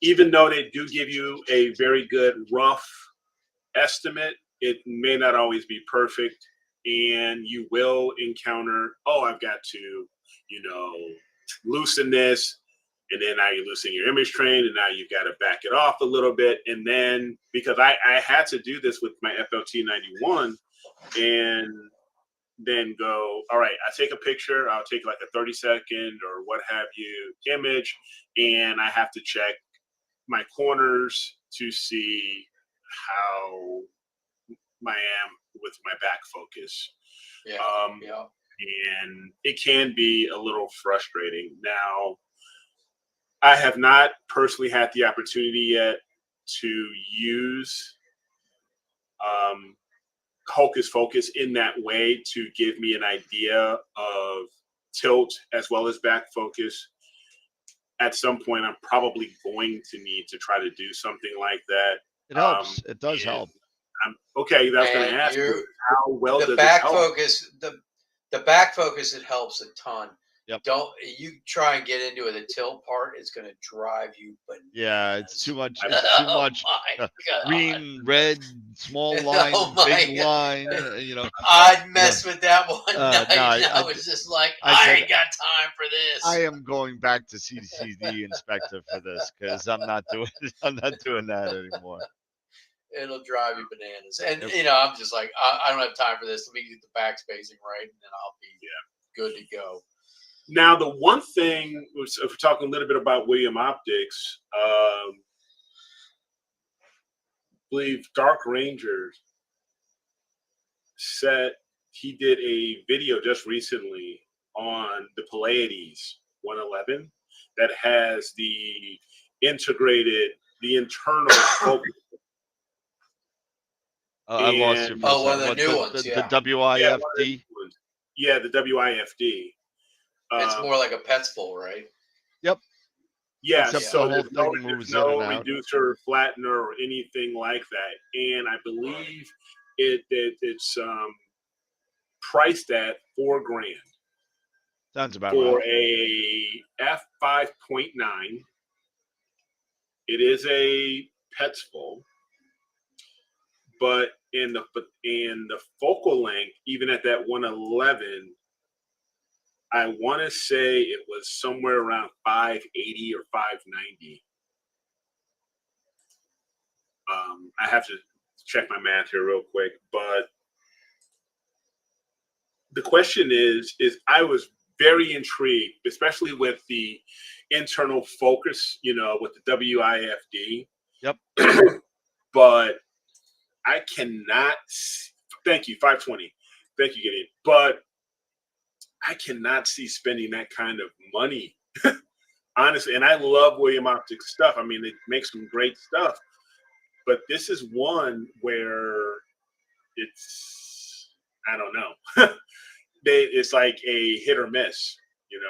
even though they do give you a very good rough estimate, it may not always be perfect. And you will encounter, I've got to, loosen this. And then now you're loosening your image train, and now you've got to back it off a little bit. And then, because I had to do this with my FLT91, and then go, all right, I take a picture, I'll take like a 30-second or what have you image, and I have to check my corners to see how I am with my back focus. And it can be a little frustrating. Now, I have not personally had the opportunity yet to use Hocus Focus in that way to give me an idea of tilt as well as back focus. At some point, I'm probably going to need to try to do something like that. It helps. It does help. Okay, that's going to ask you how well the does back it help? focus. The back focus, it helps a ton Yep. Don't you try and get into it. The tilt part is going to drive you bananas. Yeah, it's too much. It's too much. Oh my God. Green, red, small line, Oh my big God. line. You know, I'd mess with that one night. no, I was just like, I I said, ain't got time for this. I am going back to CCD inspector for this because I'm not doing that anymore. It'll drive you bananas. And Yep. you know, I'm just like, I don't have time for this. Let me get the backspacing right, and then I'll be good to go. Now, the one thing, if we're talking a little bit about William Optics, I believe Dark Rangers said he did a video just recently on the Pleiades 111 that has the internal focus. I lost you for a second. one of the new ones, the yeah. WIFD. Yeah, the WIFD. It's more like a Petsful, right? Yep. Yeah, Except so the whole there's thing moves in no and out. reducer, flattener, or anything like that. And I believe it's priced at $4,000 Sounds about for right. a f5.9. It is a Petsful, but in the focal length, even at that 111, I want to say it was somewhere around 580 or 590. I have to check my math here real quick, but the question is I was very intrigued, especially with the internal focus, with the WIFD. Yep. But I cannot. Thank you, 520. Thank you, Gideon. But I cannot see spending that kind of money, honestly. And I love William Optics stuff. I mean, it makes some great stuff. But this is one where it's, I don't know. It's like a hit or miss.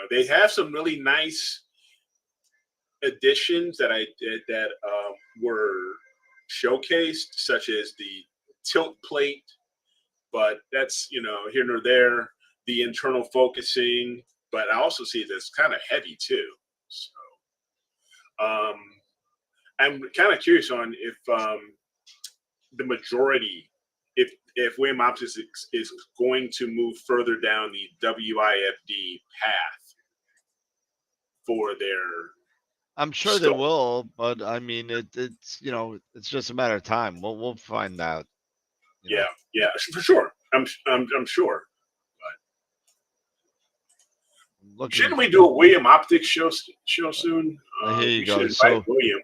They have some really nice additions that were showcased, such as the tilt plate, but that's here nor there. The internal focusing, but I also see that's kind of heavy too. So I'm kind of curious on if the majority, if William Optics is going to move further down the WIFD path for their. I'm sure they will, but I mean, it's it's just a matter of time. We'll find out. Yeah, for sure. I'm sure. Shouldn't we do a William Optics show soon? Here you go. William.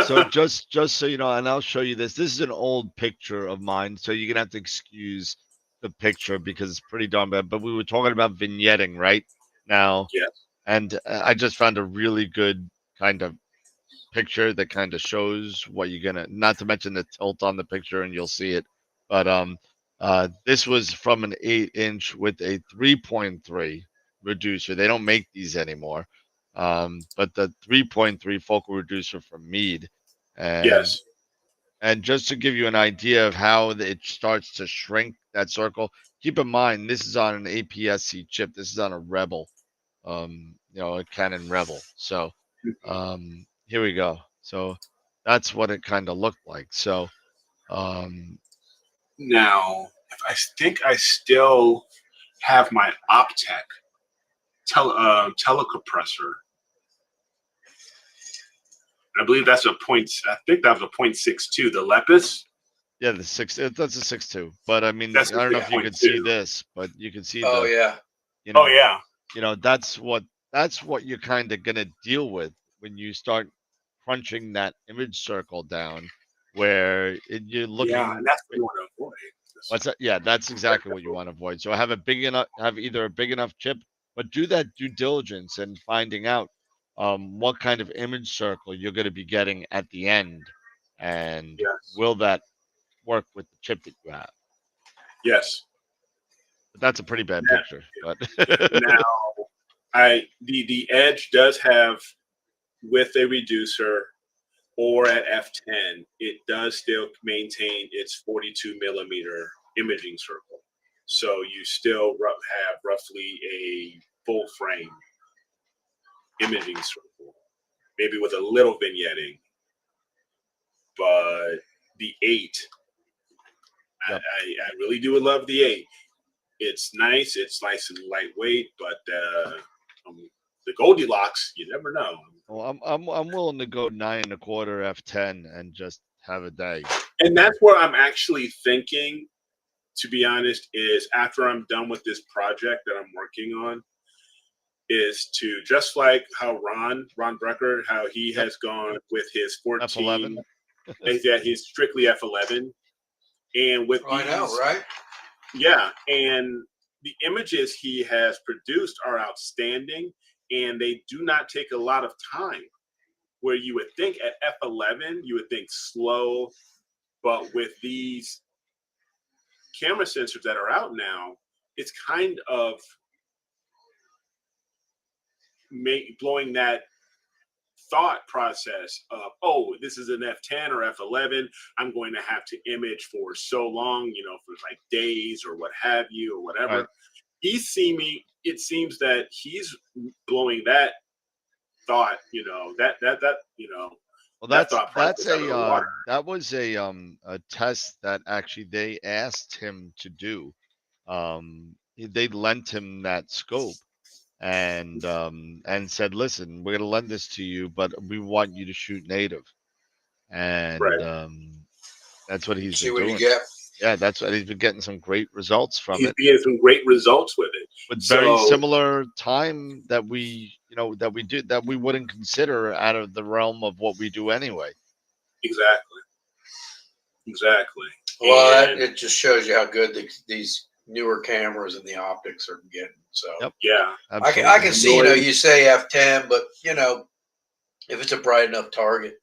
So just so you know, and I'll show you this. This is an old picture of mine, so you're gonna have to excuse the picture because it's pretty darn bad. But we were talking about vignetting right now. Yes. And I just found a really good kind of picture that kind of shows what you're gonna. Not to mention the tilt on the picture, and you'll see it. But this was from an 8-inch with a 3.3 reducer. They don't make these anymore. But the 3.3 focal reducer from Meade. And, yes. And just to give you an idea of how it starts to shrink that circle, keep in mind this is on an APS-C chip. This is on a Rebel, a Canon Rebel. So here we go. So that's what it kind of looked like. So now, I think I still have my Optec telecompressor. I believe that's a point. I think that was a 0.62. The Lepus. Yeah, that's a 6.2. But I mean, that's I don't know if you can see this, but you can see. Oh yeah. Oh yeah. That's what you're kind of gonna deal with when you start crunching that image circle down, where you're looking. Yeah, and that's what you want to avoid. What's that? Yeah, that's exactly what you want to avoid. So have either a big enough chip, but do that due diligence and finding out what kind of image circle you're going to be getting at the end, and will that work with the chip that you have? Yes. But that's a pretty bad picture. But now, the Edge does have, with a reducer or at f10, it does still maintain its 42 millimeter imaging circle. So you still have roughly a full frame imaging circle, maybe with a little vignetting. But the 8, Yep. I really do love the 8. It's nice and lightweight, but the Goldilocks, you never know. Well, I'm willing to go 9 1/4 F10 and just have a day. And that's what I'm actually thinking, to be honest, is after I'm done with this project that I'm working on, is to, just like how Ron Brecker, how he has gone with his 14 F11. Yeah, he's strictly F11. And with I know, right? Yeah, and the images he has produced are outstanding, and they do not take a lot of time. Where you would think at F11, you would think slow, but with these camera sensors that are out now, it's kind of blowing that thought process of, oh, this is an F10 or F11. I'm going to have to image for so long, for like days or what have you or whatever. Right. It seems that he's blowing that thought, Well, that thought process out of the water. that was a test that actually they asked him to do. They lent him that scope and said, listen, we're gonna lend this to you, but we want you to shoot native. And Right. That's what he's See been what doing. you get. Yeah, that's what he's been getting some great results from He's it. getting some great results with it. With very similar time that we wouldn't consider out of the realm of what we do anyway. Exactly. Well, it just shows you how good these newer cameras and the optics are getting. So yeah, I can see, you say F10, but if it's a bright enough target,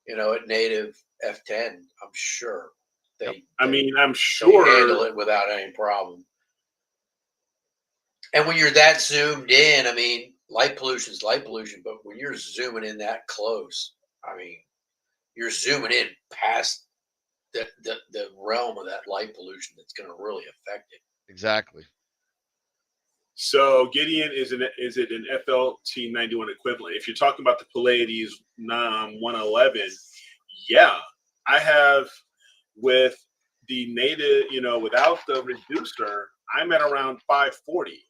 at native F10, I'm sure I'm sure they handle it without any problem. And when you're that zoomed in, light pollution is light pollution, but when you're zooming in that close, you're zooming in past the realm of that light pollution that's going to really affect it. Exactly. So Gideon, is it an FLT91 equivalent? If you're talking about the Pallades 111, yeah, I have with the native, without the reducer, I'm at around 540.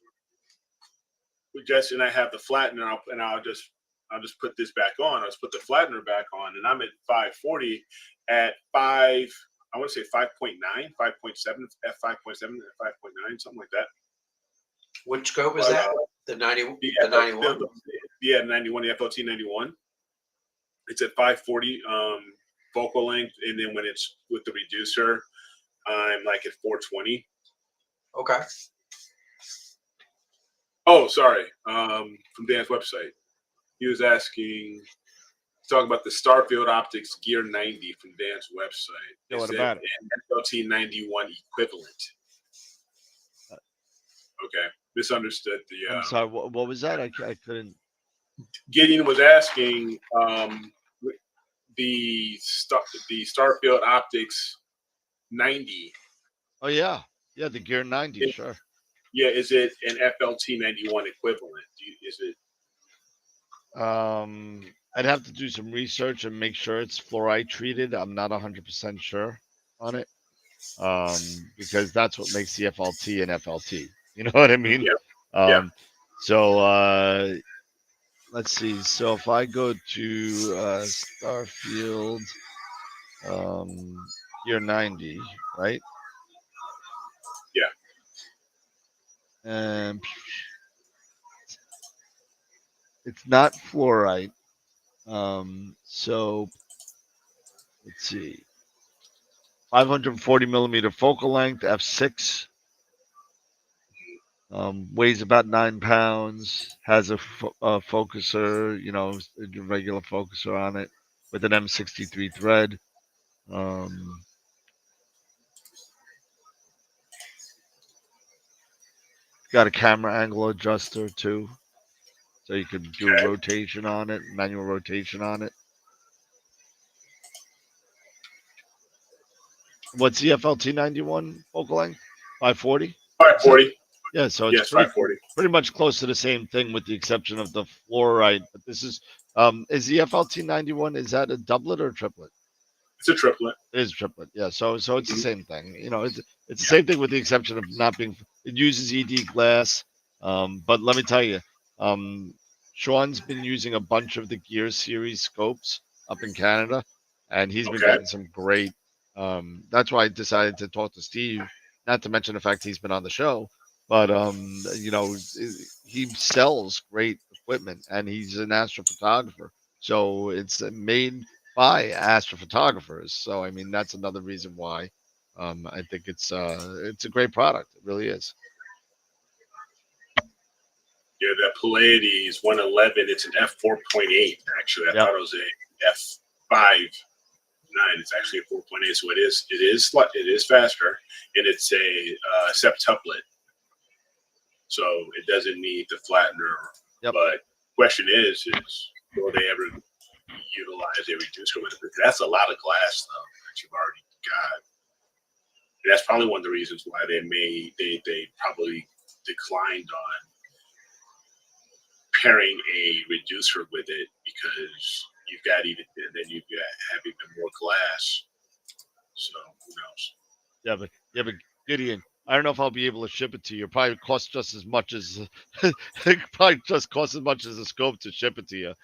And I have the flattener, and I'll just put this back on. I'll just put the flattener back on, and I'm at 540 at 5. I want to say 5.9, 5.7, at 5.7, at 5.9, something like that. Which scope is that? The 91. Yeah, 91, the FLT 91. It's at 540 focal length, and then when it's with the reducer, I'm like at 420. Okay. Oh, sorry. From Dan's website, he was talking about the Starfield Optics Gear 90 from Dan's website. Yeah, what about it? FLT 91 equivalent. Okay, misunderstood the. I'm sorry. What was that? I couldn't. Gideon was asking the Starfield Optics 90. Oh yeah, the Gear 90, sure. Yeah, is it an FLT 91 equivalent? Is it? I'd have to do some research and make sure it's fluoride treated. I'm not 100% sure on it, because that's what makes the FLT an FLT. You know what I mean? Yeah. So let's see. So if I go to Starfield Gear 90, right? Yeah. And it's not fluorite. So let's see. 540 millimeter focal length, f6. Weighs about 9 pounds. Has a focuser, a regular focuser on it with an M63 thread. Got a camera angle adjuster too, so you could do a rotation on it, manual rotation on it. What's the FLT 91 focal length? 540? 540. Yeah, so Yes, it's 540. pretty much close to the same thing with the exception of the fluorite. But this is the FLT91, is that a doublet or a triplet? It's a triplet. It is triplet, yeah. So it's the Mhm. same thing. You know, it's the same thing with the exception of not being. It uses ED glass, but let me tell you, Sean's been using a bunch of the Gear Series scopes up in Canada, and he's been Okay. getting some great. That's why I decided to talk to Steve. Not to mention the fact he's been on the show, but you know, he sells great equipment, and he's an astrophotographer. So it's made by astrophotographers. So I mean that's another reason why I think it's a great product. It really is. Yeah, that Pleiades 111. It's an f4.8. Actually, I Yep. thought it was a f5.9. It's actually a 4.8. So it is faster, and it's a septuplet. So it doesn't need the flattener. Yep. But question is will they ever utilize a reducer with it? Because that's a lot of glass though that you've already got. And that's probably one of the reasons why they probably declined on pairing a reducer with it, because you've got have even more glass. So who knows? Yeah, but Gideon, I don't know if I'll be able to ship it to you. It probably costs just as much as it probably just costs as much as a scope to ship it to you.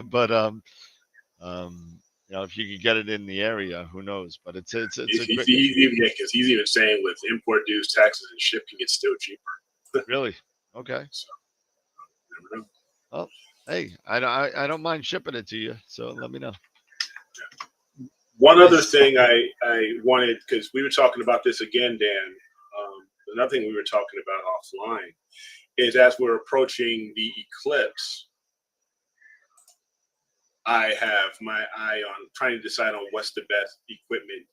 But you know, if you could get it in the area, who knows? But it's a great, Because he's even saying with import dues, taxes, and shipping, it's still cheaper. really okay. So never know. Well, hey, I don't mind shipping it to you. So let me know. One other thing I wanted, because we were talking about this again, Dan. Another thing we were talking about offline is as we're approaching the eclipse, I have my eye on trying to decide on what's the best equipment,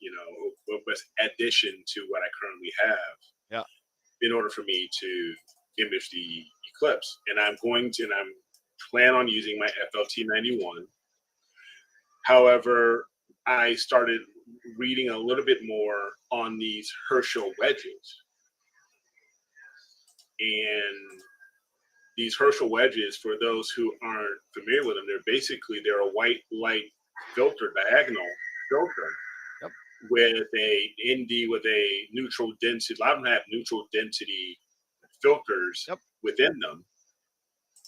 what best addition to what I currently have. Yeah. In order for me to image the eclipse, and I'm plan on using my FLT91. However, I started reading a little bit more on these Herschel wedges. And these Herschel wedges, for those who aren't familiar with them, they're a white light filter, diagonal filter, yep, with a neutral density. A lot of them have neutral density filters, yep, within them.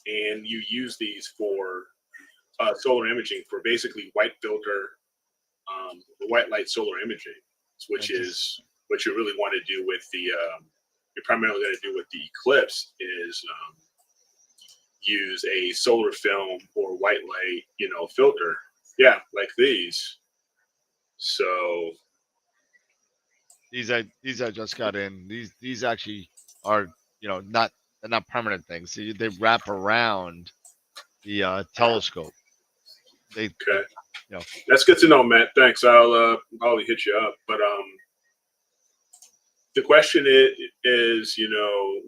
And you use these for solar imaging, for basically white filter, white light solar imaging, which is what you really want to do with the, you're primarily going to do with the eclipse is use a solar film or white light, filter. Yeah, like these. So these I just got in. These actually are, they're not permanent things. They wrap around the telescope. Okay. That's good to know, Matt. Thanks. I'll hit you up. But the question is,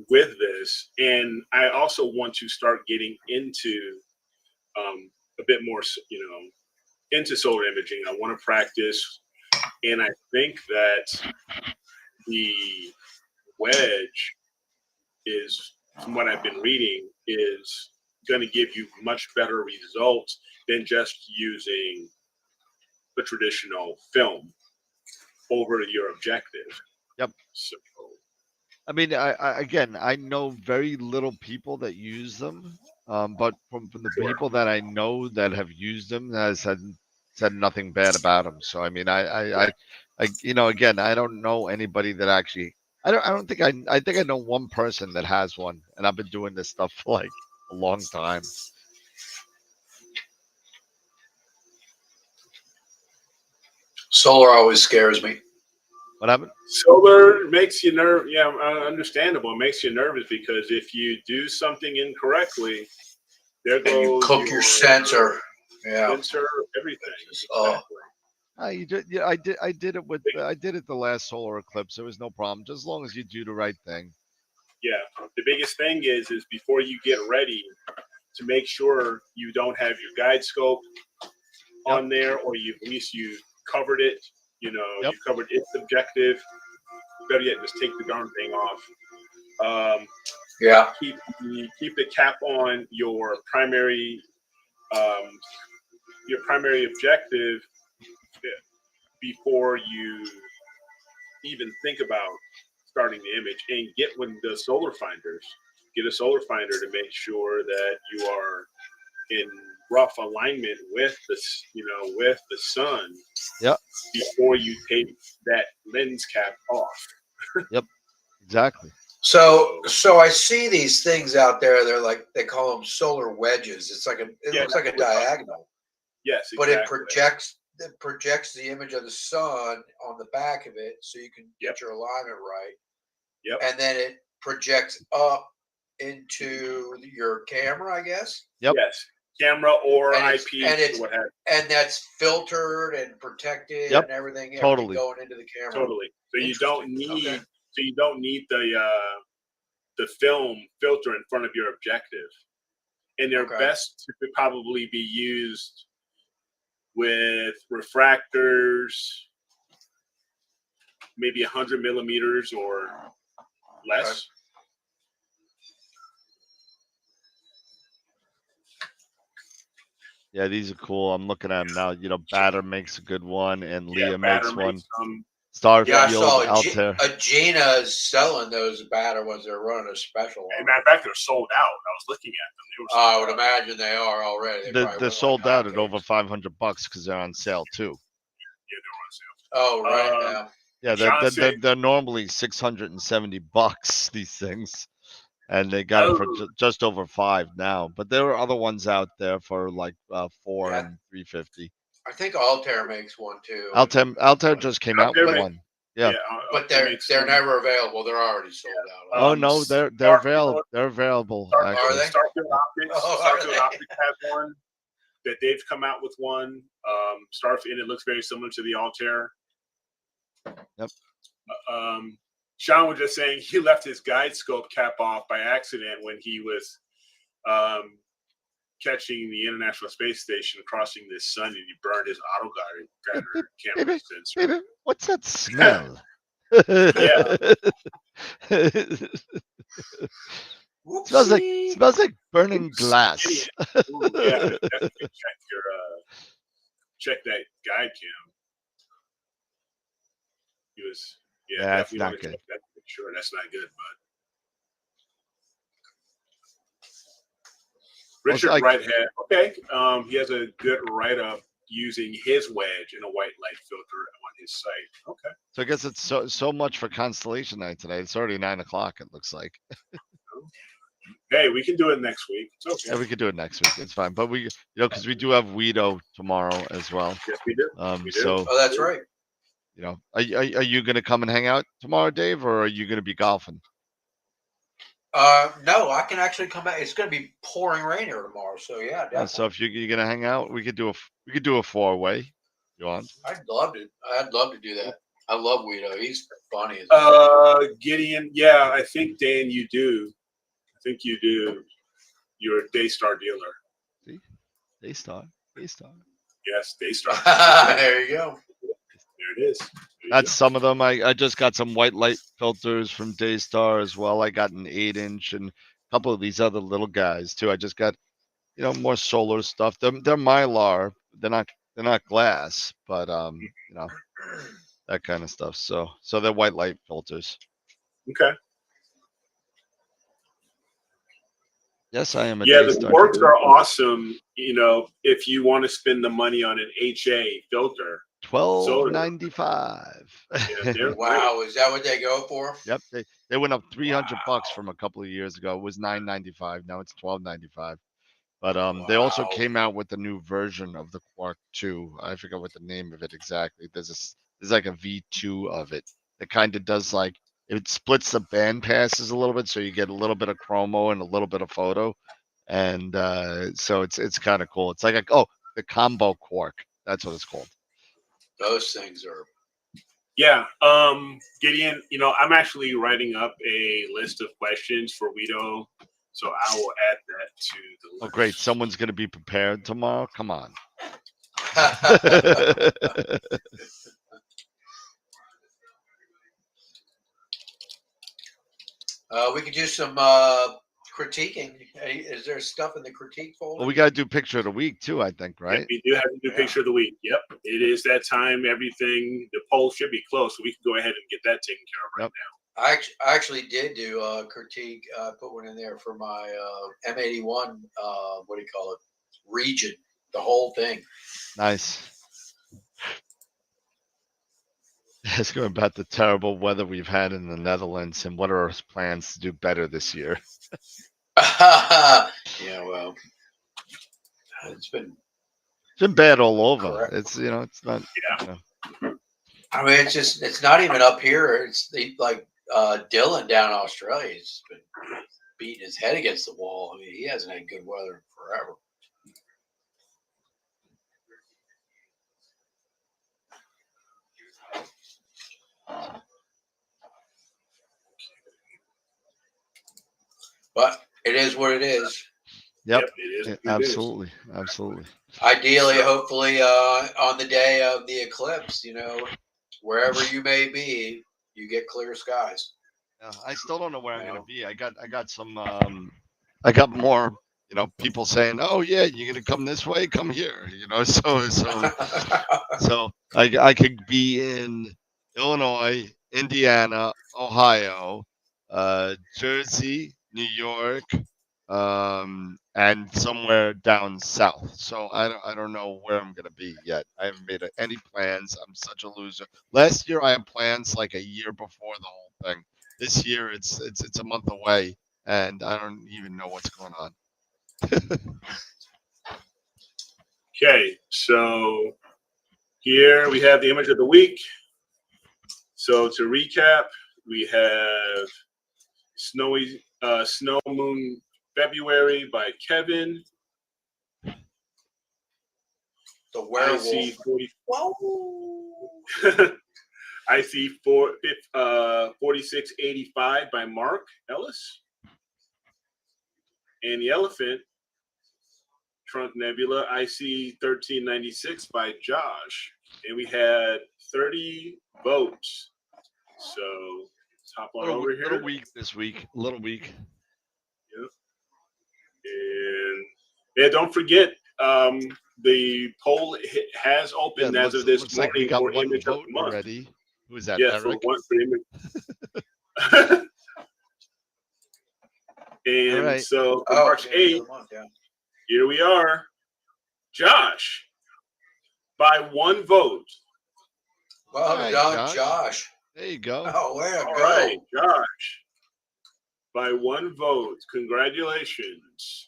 with this, and I also want to start getting into a bit more, into solar imaging. I want to practice, and I think that the wedge is, from what I've been reading, is going to give you much better results than just using the traditional film over your objective. Yep. So, I mean, I know very little people that use them, but from the people that I know that have used them has said nothing bad about them. So I mean, again, I don't know anybody that actually. I don't think I think I know one person that has one, and I've been doing this stuff for like a long time. Solar always scares me. What happened? Solar makes you nervous. Yeah, understandable. It makes you nervous because if you do something incorrectly, there goes you cook your sensor. Yeah, sensor, everything. Exactly. You did. Yeah, I did it the last solar eclipse. There was no problem, just as long as you do the right thing. Yeah, the biggest thing is before you get ready, to make sure you don't have your guide scope on there, or at least you covered it. You covered its objective. Better yet, just take the darn thing off Yeah. Keep the cap on your primary objective before you even think about starting the image, and get the solar finders. Get a solar finder to make sure that you are in rough alignment with the sun. Yep. Before you take that lens cap off. Yep. Exactly. So I see these things out there. They're like, they call them solar wedges. It's like it looks like a diagonal. Yes, but it projects the image of the sun on the back of it, so you can get your alignment right. Yep. And then it projects up into your camera, I guess. Yep. Yes, camera or and IP, what have you. And that's filtered and protected and everything. Totally going into the camera. Totally. So you don't need. So you don't need the film filter in front of your objective, and they're best to probably be used with refractors, maybe 100 millimeters or less. Yeah, these are cool. I'm looking at them now. You know, Batter makes a good one, and Leah makes one. Starfield, I saw Altair. Agena is selling those Batter ones. They're running a special. As a matter of fact, they're sold out. I was looking at them. They were I would imagine they are already. They're sold out at over $500 because they're on sale too. Yeah, they're on sale. Oh, right. Yeah, they're normally $670. These things, and they got them for just over $5 now. But there are other ones out there for like $4 and $350. I think Altair makes one too. Altair just came out with one. Yeah, but they're never available. They're already sold out. Oh no, they're available. They're available. Are they? Starfield Optics has one. That they've come out with one. Starfield, and it looks very similar to the Altair. Yep. Sean was just saying he left his guide scope cap off by accident when he was catching the International Space Station crossing this sun, and he burned his autoguide camera sensor. Baby, what's that smell? smells like burning glass. Ooh, yeah, definitely check that guide cam. He was that's not good. Sure, that's not good, but Richard Wright he has a good write-up using his wedge in a white light filter on his site. Okay. So I guess it's so much for Constellation night today. It's already 9 o'clock. It looks like. Hey, we can do it next week. It's okay. Yeah, we could do it next week. It's fine. But we, because we do have Guido tomorrow as well. Yes, we do. So. Oh, that's right. Are you going to come and hang out tomorrow, Dave, or are you going to be golfing? No, I can actually come back. It's going to be pouring rain here tomorrow, so yeah. Definitely. So if you're going to hang out, we could do a 4-way. You want? I'd love to do that. I love Guido. He's funny. Gideon, yeah, I think Dan, you do. I think you do. You're a Daystar dealer. See, Daystar. Yes, Daystar. There you go. There it is. That's some of them. I just got some white light filters from Daystar as well. I got an 8-inch and a couple of these other little guys too. I just got, more solar stuff. They're Mylar. They're not glass, but that kind of stuff. So they're white light filters. Okay. Yes, I am a the Daystar works dealer. are awesome. If you want to spend the money on an HA filter. $12.95. Wow, is that what they go for? Yep, they went up $300 from a couple of years ago. It was $9.95. Now it's $12.95. But they also came out with a new version of the Quark 2. I forget what the name of it exactly. There's like a V2 of it. It kind of does like it splits the band passes a little bit, so you get a little bit of chromo and a little bit of photo, and so it's kind of cool. It's like the combo Quark. That's what it's called. Those things are. Yeah, Gideon. I'm actually writing up a list of questions for Guido, so I will add that to the list. Oh, great! Someone's going to be prepared tomorrow. Come on. We could do some critiquing. Is there stuff in the critique folder? Well, we got to do picture of the week too, I think, right? Yep, we do have to do picture of the week. Yep, it is that time. Everything, the poll should be closed, so we can go ahead and get that taken care of right now. I actually did do a critique. Put one in there for my M81. What do you call it? Region. The whole thing. Nice. Asking about the terrible weather we've had in the Netherlands and what are our plans to do better this year. Yeah, well, it's been bad all over. Correct. It's it's not. Yeah. I mean, it's not even up here. It's like Dylan down in Australia. He's been beating his head against the wall. I mean, he hasn't had good weather forever. But it is what it is. Yep, it is. Absolutely, absolutely. Ideally, hopefully, on the day of the eclipse, wherever you may be, you get clear skies. I still don't know where I'm gonna be. I got some. I got more. People saying, "Oh yeah, you're gonna come this way, come here." So I could be in Illinois, Indiana, Ohio, Jersey, New York, and somewhere down south. So I don't know where I'm gonna be yet. I haven't made any plans. I'm such a loser. Last year I had plans like a year before the whole thing. This year it's a month away, and I don't even know what's going on. Okay, so here we have the image of the week. So to recap, we have Snow Moon February by Kevin. The werewolf. I see 4685 by Mark Ellis. And the elephant, Trunk Nebula, I see 1396 by Josh. And we had 30 votes. So hop on over here. Little weak this week. Little weak. Yep. And yeah, don't forget, the poll has opened as of this morning. Like we got for one image vote of the month. already. Who is that? Yeah, Eric? for image. And right. so for March 8th, here we are. Josh, by one vote. Well done, Josh. There you go. Oh, way to go. All right, Josh. By one vote. Congratulations.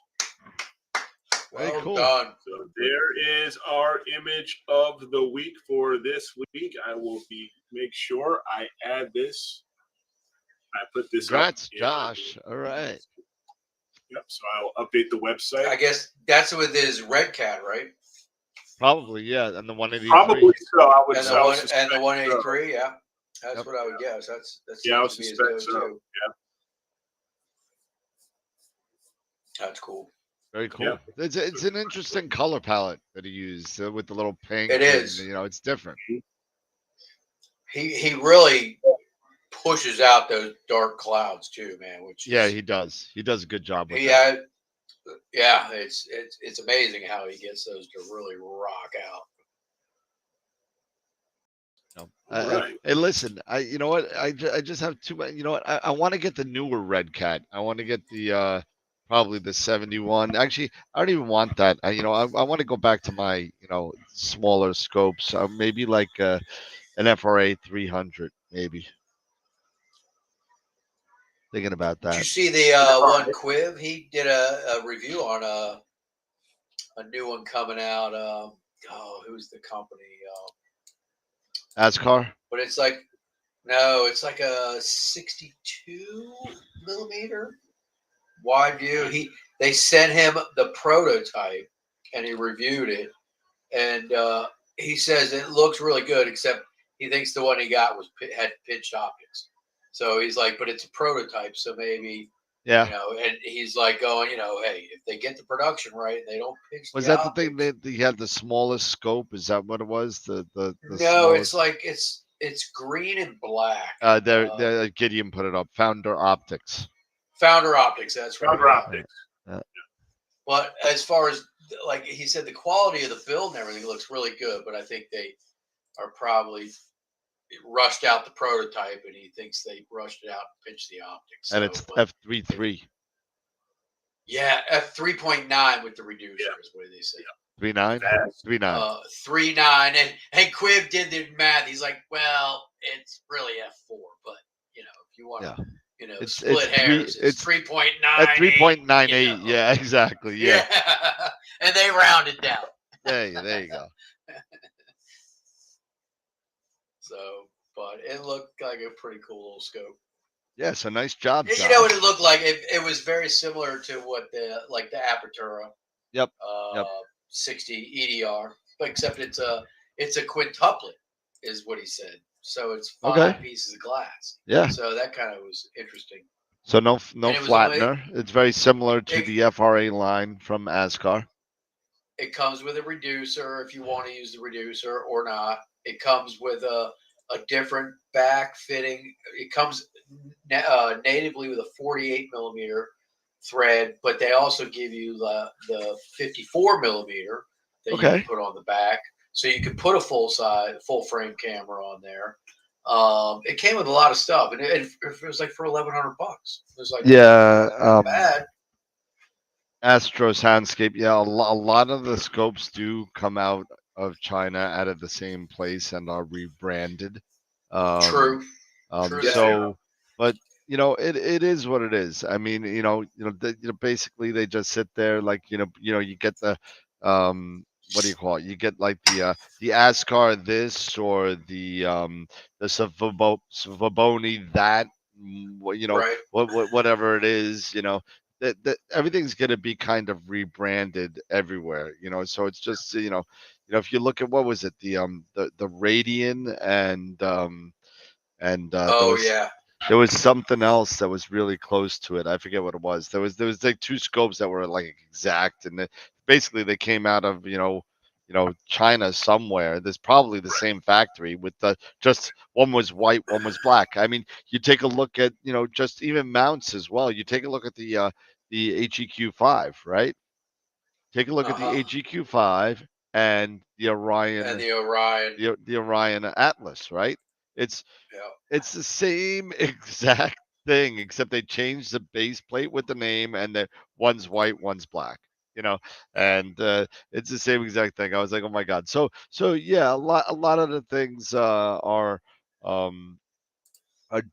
Well cool. done. So there is our image of the week for this week. I will make sure I add this. I put this Congrats, up. Josh. All right. Yep. So I'll update the website. I guess that's with his red cat, right? Probably, yeah. And the 183. Probably so. I would. And the 183, yeah. That's what I would guess. That's I would suspect so. Yeah. That's cool. Very cool. Yeah. It's an interesting color palette that he used with the little pink. It is. And, it's different. He really pushes out those dark clouds too, man. He does. He does a good job with that. Yeah, it's amazing how he gets those to really rock out. Right. Hey, listen. You know what? I just have too much. You know what? I want to get the newer red cat. I want to get the probably the 71. Actually, I don't even want that. I want to go back to my smaller scopes. Maybe like an FRA 300, maybe. Thinking about that. Did you see the one Quiv? He did a review on a new one coming out. Who's the company? Ascar. But it's like a 62 millimeter wide view. They sent him the prototype and he reviewed it, and he says it looks really good, except he thinks the one he got had pitched optics. So he's like, but it's a prototype, so maybe, and he's like going, hey, if they get the production right, they don't pitch. Was that the thing that he had the smallest scope? Is that what it was? The no, smallest... it's like it's green and black. There, Gideon put it up. Founder Optics. Founder Optics. That's right. Founder Optics. But as far as, like he said, the quality of the build and everything looks really good. But I think they are probably rushed out the prototype, and he thinks they rushed it out and pitched the optics. And it's F33. Yeah, F3.9 with the reducer is what they say. 3.9? 3.9. 3.9. And Quib did the math. He's like, well, it's really F4, but if you want to, split hairs, it's 3.9. At 3.98. Yeah, exactly. Yeah. And they round it down. There you go. So, but it looked like a pretty cool little scope. Yeah, so nice job. You know what it looked like? It was very similar to what the Apertura. Yep. 60 EDR, but except it's a quintuplet, is what he said. So it's 5 pieces of glass. Yeah. So that kind of was interesting. So no flattener. It's very similar to the FRA line from ASCAR. It comes with a reducer if you want to use the reducer or not. It comes with a different back fitting. It comes natively with a 48 millimeter thread, but they also give you the 54 millimeter that you can put on the back, so you can put a full frame camera on there. It came with a lot of stuff, and it was like for $1,100. It was like not bad. Astro Soundscape, yeah, a lot of the scopes do come out of China, out of the same place, and are rebranded. True. So, but it is what it is. I mean, basically they just sit there like you get the what do you call it? You get like the ASCAR this or the Savaboni that, whatever it is, that everything's going to be kind of rebranded everywhere, so it's just if you look at what was it, the Radian and there was something else that was really close to it. I forget what it was. There was like two scopes that were like exact, and basically they came out of China somewhere. There's probably the same factory with just one was white, one was black. I mean, you take a look at just even mounts as well. You take a look at the HEQ5, right? Take a look at the HEQ5 and the Orion the Orion Atlas, right? It's the same exact thing, except they changed the base plate with the name, and that one's white, one's black. And it's the same exact thing. I was like, oh my god. So yeah, a lot of the things are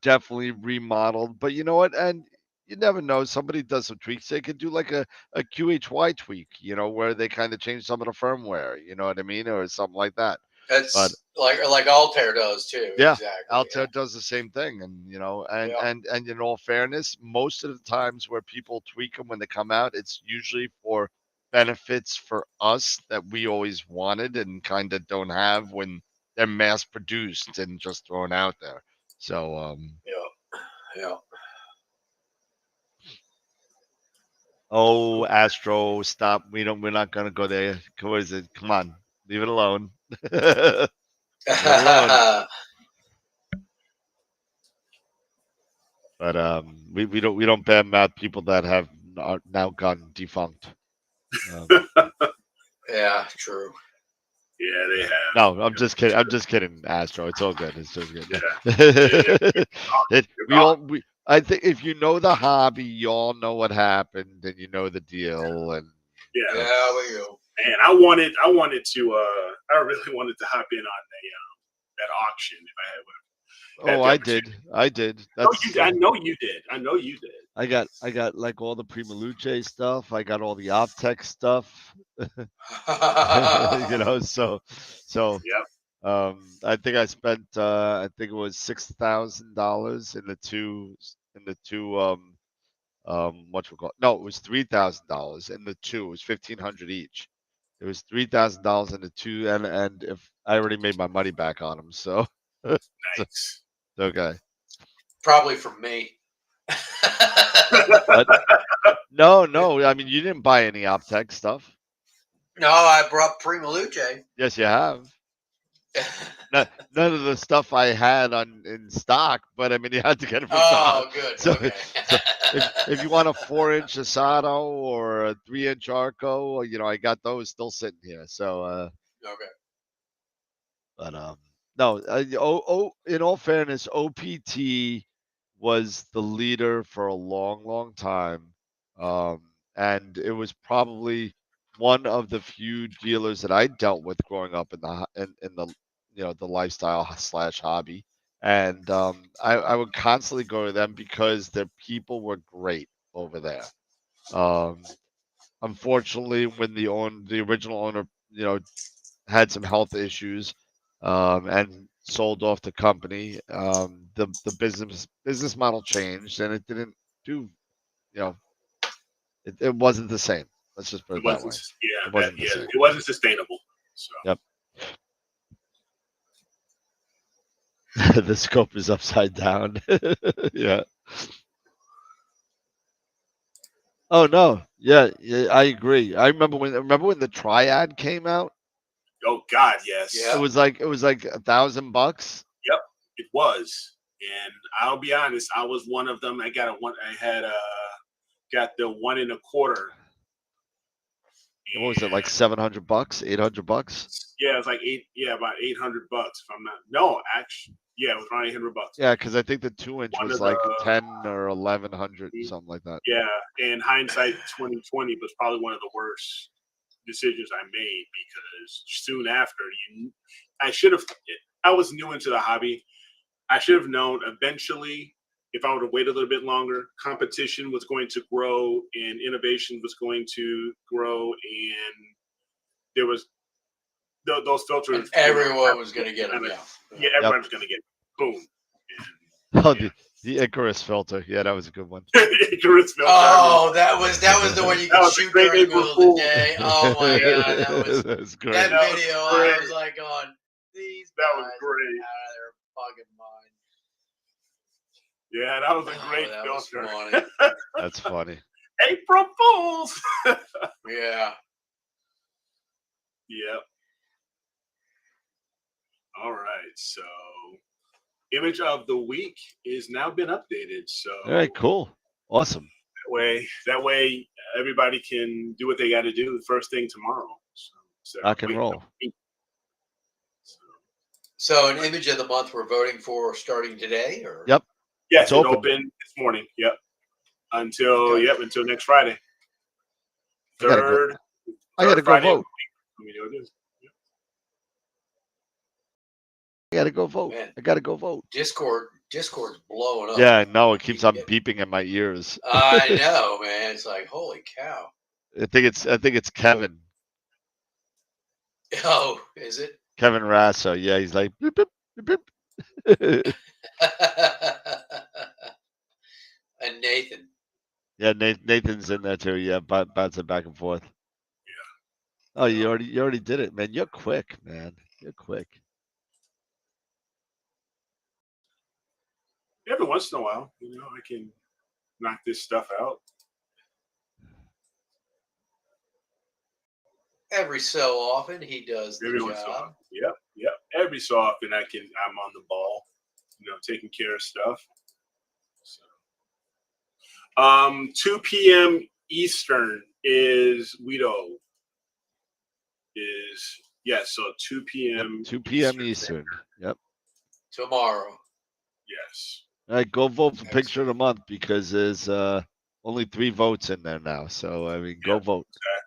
definitely remodeled, but you know what? And you never know. Somebody does some tweaks. They could do like a QHY tweak, where they kind of change some of the firmware. You know what I mean, or something like that. That's like Altair does too. Yeah, exactly. Altair does the same thing, and and in all fairness, most of the times where people tweak them when they come out, it's usually for benefits for us that we always wanted and kind of don't have when they're mass produced and just thrown out there. So yeah. Oh, Astro, stop! We're not gonna go there. What is it? Come on, leave it alone. But we don't badmouth people that have now gone defunct. Yeah, true. Yeah, they have. No, I'm just kidding. I'm just kidding, Astro. It's all good. It's just good. Yeah. I think if you know the hobby, you all know what happened, and you know the deal. And yeah, we go. And I really wanted to hop in on that auction if I had one. Oh, I did. I know you did. I got like all the Primaluce stuff. I got all the Optech stuff. So Yep. I think I spent I think it was $6,000 in the two what we call it? No, it was $3,000 in the two. It was $1,500 each. It was $3,000 in the two, and if I already made my money back on them, so Nice. Okay. Probably from me. No. I mean, you didn't buy any Optech stuff. No, I brought Primaluce. Yes, you have. none of the stuff I had in stock, but I mean, you had to get it from Oh, someone. good. So, Okay. so if you want a 4-inch Asado or a 3-inch Arco, I got those still sitting here. So, Okay. but no. In all fairness, OPT was the leader for a long, long time, and it was probably one of the few dealers that I dealt with growing up in the the lifestyle slash hobby. And I would constantly go to them because their people were great over there. Unfortunately, when the original owner, had some health issues, and sold off the company, the business model changed, and it didn't do, you know, it wasn't the same. Let's just put It it that wasn't. way. Yeah. It wasn't the same. It wasn't sustainable. So. Yep. The scope is upside down. Yeah. Oh no. Yeah, I agree. I remember when the Triad came out. Oh God, yes. Yeah. It was like $1,000. Yep, it was. And I'll be honest, I was one of them. I got the 1 1/4. What was it, like $700, $800? Yeah, it's like about $800. If I'm not, no, actually, yeah, it was around $800. Yeah, because I think the 2-inch One was of like the 10 or 1100, something like that. Yeah, and hindsight 2020 was probably one of the worst decisions I made because soon after I was new into the hobby. I should have known eventually if I would have waited a little bit longer, competition was going to grow and innovation was going to grow, and there was those filters. And everyone was going to get them. Yeah, everyone was going to get it. Boom. Oh, the Icarus filter. Yeah, that was a good one. Icarus filter. Oh, that was the one you could shoot during the middle of the day. Oh my god, that was great. That video. I was like, "On these that guys was great. out of their fucking mind." Yeah, that was a great filter. That's funny. April Fools. Yeah. Yep. All right, so image of the week is now been updated. So all right, cool, awesome. That way, everybody can do what they got to do first thing tomorrow. So rock and roll. So an image of the month we're voting for starting today, or yep. Yes, it opened this morning. Yep. Until next Friday. I gotta go vote. I gotta go vote. Man, I gotta go vote. Discord's blowing up. Yeah, no, it keeps on beeping in my ears. I know, man. It's like, holy cow. I think it's Kevin. Oh, is it? Kevin Rasso. Yeah, he's like beep, beep, beep, beep. And Nathan. Yeah, Nathan's in there too. Yeah, bouncing back and forth. Yeah. Oh, you already did it, man. You're quick, man. You're quick. Every once in a while, I can knock this stuff out. Every so often, he does the job. Yep. Every so often, I'm on the ball, taking care of stuff. So, 2 p.m. Eastern is Guido. So 2 p.m. Yep, 2 p.m. Eastern. Yep. Tomorrow. Yes. All right, go vote for Picture of the Month because there's only 3 votes in there now. So I mean, go vote. Exactly.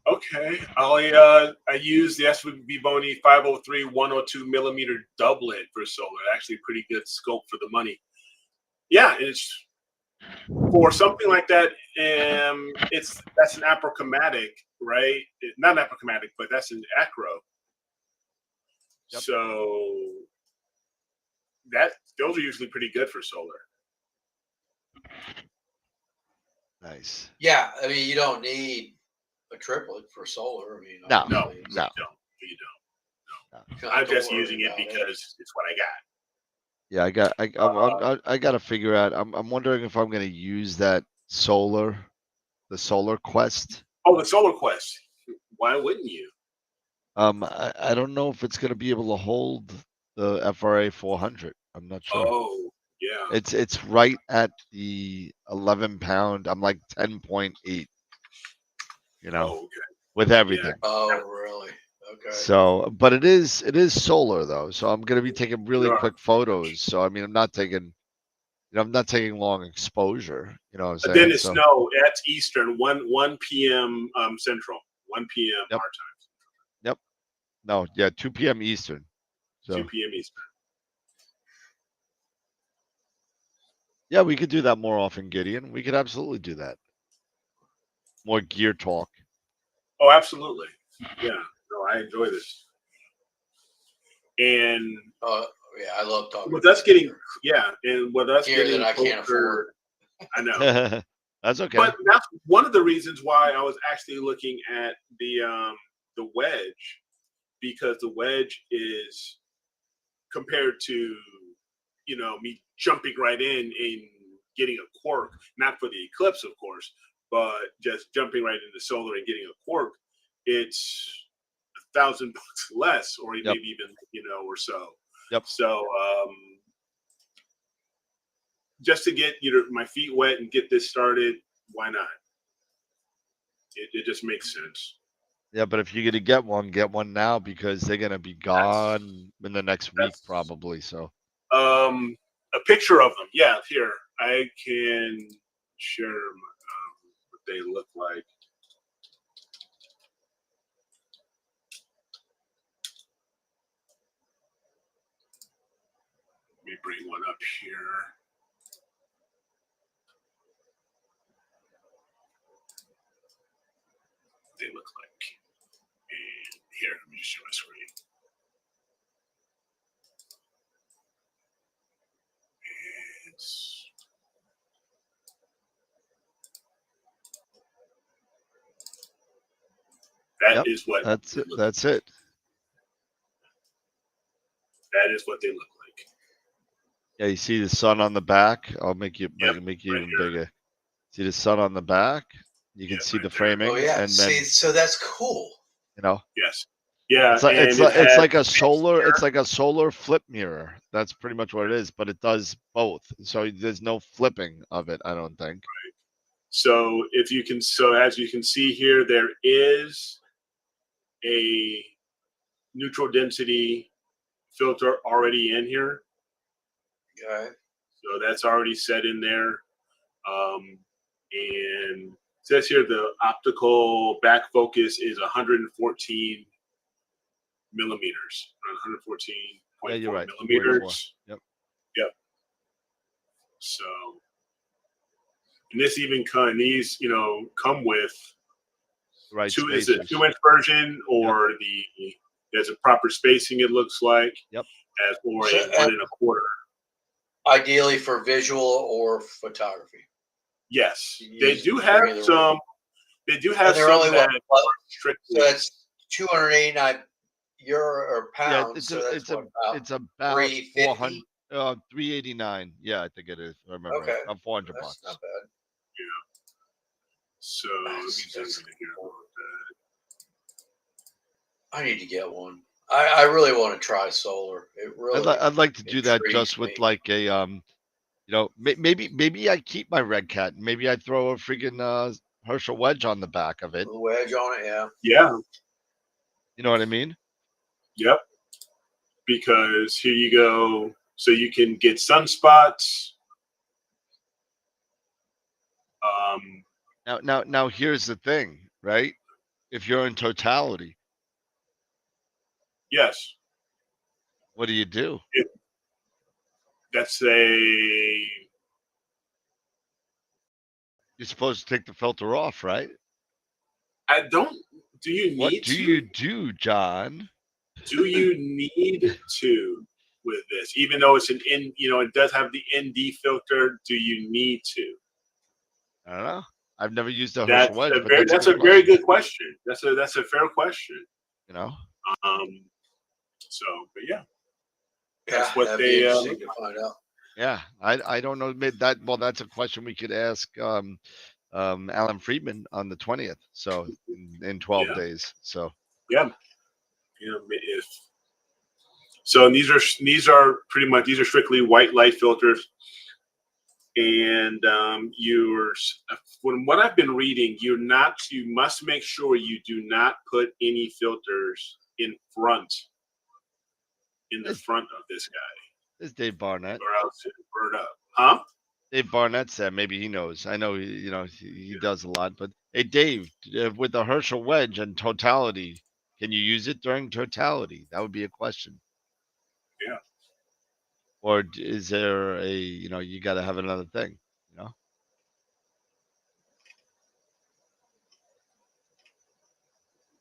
Okay. I used the SCT 503 102 millimeter doublet for solar. Actually, pretty good scope for the money. Yeah, it's for something like that. That's an apochromatic, right? Not an apochromatic, but that's an acro. Yep. So those are usually pretty good for solar. Nice. Yeah, I mean, you don't need a triplet for solar. I mean, no, you don't. I'm just using it because it's what I got. Yeah, I got to figure out. I'm wondering if I'm going to use the Solar Quest. Oh, the Solar Quest. Why wouldn't you? I don't know if it's going to be able to hold the FRA 400. I'm not sure. Oh, yeah. It's right at the 11 pound. I'm like 10.8. You know, Oh, okay. with everything. Oh, really? Okay. So, but it is solar though. So I'm going to be taking really Sure. quick photos. So I mean, I'm not taking long exposure. You know what I'm saying? Then it's So, no, that's Eastern, 1 p.m. Central, 1 p.m. Yep. our time, Yep. No, yeah, 2 p.m. Eastern. 2 So p.m. Eastern. yeah, we could do that more often, Gideon. We could absolutely do that. More gear talk. Oh, absolutely. Yeah. No, I enjoy this. And yeah, I love talking. with us getting, and with us gear getting that I can't afford. I know. That's okay. But that's one of the reasons why I was actually looking at the wedge, because the wedge is compared to, me jumping right in and getting a quirk, not for the Eclipse, of course, but just jumping right into solar and getting a quirk, it's $1,000 less, or maybe even, or so. Yep. So just to get my feet wet and get this started, why not? It just makes sense. Yeah, but if you're gonna get one now, because they're gonna be gone in the next week probably. So a picture of them, yeah. Here, I can share what they look like. Let me bring one up here. They look like. And here, let me just share my screen. That is what that's it. That's it. That is what they look like. Yeah, you see the sun on the back. I'll make you make you right even here. bigger. See the sun on the back. You can see right the there. framing. Oh yeah. And See, then so that's cool. Yes. Yeah, it's like and it's like a solar. It's like a solar flip mirror. That's pretty much what it is. But it does both. So there's no flipping of it. I don't think. Right. So as you can see here, there is a neutral density filter already in here. Okay. So that's already set in there. And it says here the optical back focus is 114 millimeters, 114.4 millimeters. 44. Yep. Yep. So, and this even these come with Right. is a 2-inch version, or there's a proper spacing, it looks like. Yep. Or a 1 1/4. Ideally for visual or photography. Yes, they do have some. They do have they're some only that are So strictly. that's 289 euro or pounds. Yeah, it's about 400. 389. Yeah, I think it is. I remember. Okay. About $400. That's not bad. Yeah. So I need to get one. I really want to try solar. It really. I'd like to do that just with like a maybe I keep my Red Cat. Maybe I throw a freaking Herschel wedge on the back of it. A wedge on it, yeah. Yeah. You know what I mean? Yep. Because here you go. So you can get sunspots. Now here's the thing, right? If you're in totality. Yes. What do you do? That's You're supposed to take the filter off, right? I don't. Do you need what do to? you do, John? Do you need to with this? Even though it's it does have the ND filter, do you need to? I don't know. I've never used a Herschel wedge, that's a very good question. That's a fair question. You know. So, but yeah, that's what they interesting to find out. Yeah, I don't know that. Well, that's a question we could ask Alan Friedman on the 20th. So in 12 days. So yeah. if so. And these are pretty much, these are strictly white light filters. And from what I've been reading, you must make sure you do not put any filters in the front of this guy. This Dave Barnett. Or else it'll burn up. Huh? Dave Barnett said maybe he knows. I know he does a lot, but hey, Dave, with the Herschel wedge and totality, can you use it during totality? That would be a question. Yeah. Or is there you got to have another thing,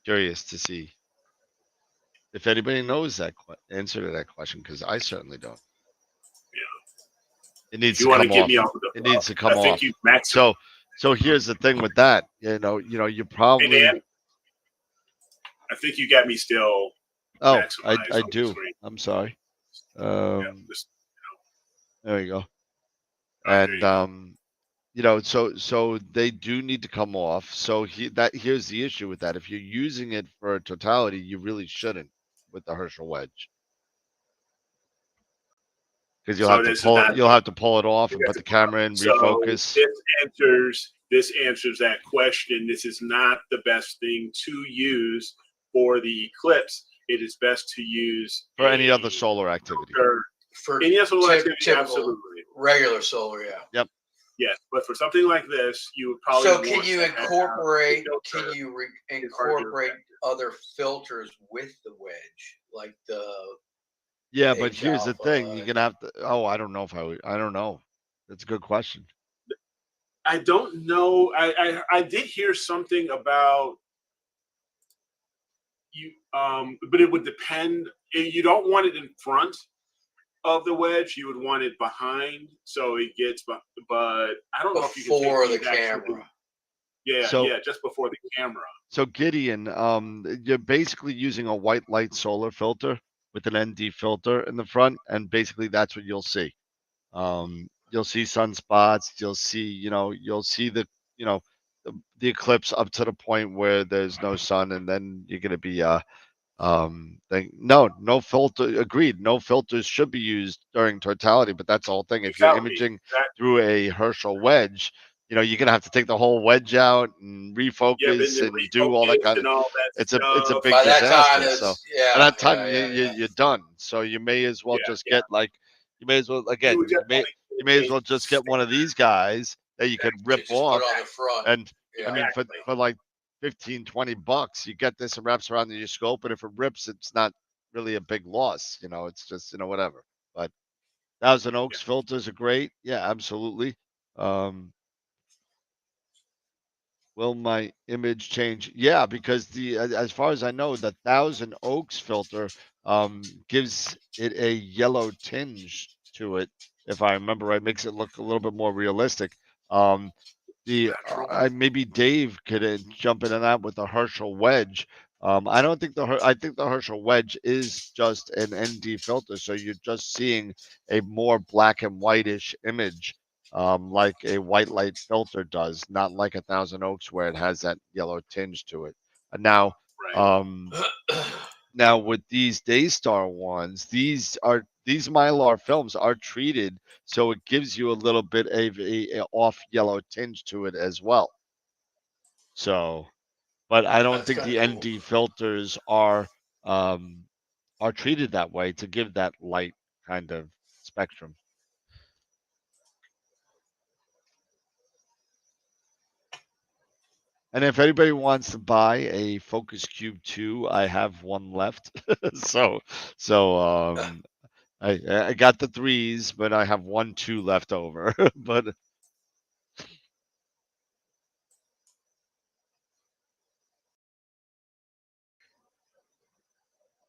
Curious to see if anybody knows that answer to that question, because I certainly don't. Yeah. It needs you to want come to get off. me off of It needs to come I off. think you max it. So here's the thing with that. You probably. Hey, Dan, I think you got me still. Oh, I do. I'm sorry. Yeah, there you go. there And you go. so they do need to come off. So here's the issue with that. If you're using it for a totality, you really shouldn't with the Herschel wedge. Because you'll have to pull it off and put the camera in, refocus. So this answers that question. This is not the best thing to use for the eclipse. It is best to use for any other solar activity. For any other solar activity, absolutely. Regular solar, yeah. Yep. Yes, but for something like this, you would probably. So can you incorporate other filters with the wedge, like the? Yeah, but here's the thing: you're gonna have to. Oh, I don't know if I would. I don't know. That's a good question. I don't know. I did hear something about you, but it would depend. You don't want it in front of the wedge. You would want it behind, so it gets. But I don't know if you can before the camera. Yeah, just before the camera. So Gideon, you're basically using a white light solar filter with an ND filter in the front, and basically that's what you'll see. You'll see sunspots. You'll see, the eclipse up to the point where there's no sun, and then you're gonna be no filter. Agreed. No filters should be used during totality, but that's the whole thing. If you're imaging through a Herschel wedge, you're gonna have to take the whole wedge out and refocus and do all that kind of. It's a big disaster. So by that time you're done. So you may as well just get you may as well just get one of these guys that you could rip off on the front. and I mean for like $15-$20 you get this and wraps around your scope, and if it rips it's not really a big loss, it's just whatever. But 1,000 Oaks filters are great, absolutely. Will my image change? Yeah, because as far as I know, the 1,000 Oaks filter gives it a yellow tinge to it, if I remember right, makes it look a little bit more realistic. Maybe Dave could jump in on that with the Herschel wedge. I don't think I think the Herschel wedge is just an ND filter, so you're just seeing a more black and whitish image, like a white light filter does, not like 1,000 Oaks where it has that yellow tinge to it. Now, now with these Daystar ones, these Mylar films are treated so it gives you a little bit of a off yellow tinge to it as well. So, but I don't think the ND filters are treated that way to give that light kind of spectrum. And if anybody wants to buy a Focus Cube 2, I have one left. so I got the 3s, but I have 2 left over. But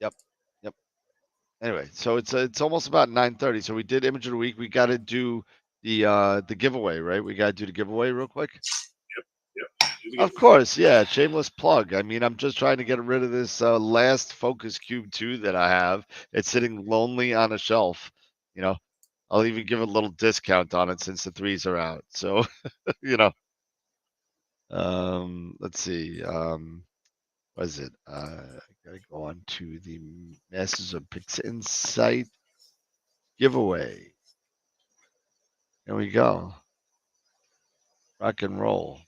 yep. Anyway, so it's almost about 9:30. So we did image of the week. We got to do the giveaway, right? We got to do the giveaway real quick. Yep. Of course, yeah. Shameless plug. I mean, I'm just trying to get rid of this last Focus Cube 2 that I have. It's sitting lonely on a shelf. I'll even give a little discount on it since the 3s are out. So, let's see. What is it? I gotta go on to the Masters of Pix Insight giveaway. Here we go. Rock and roll.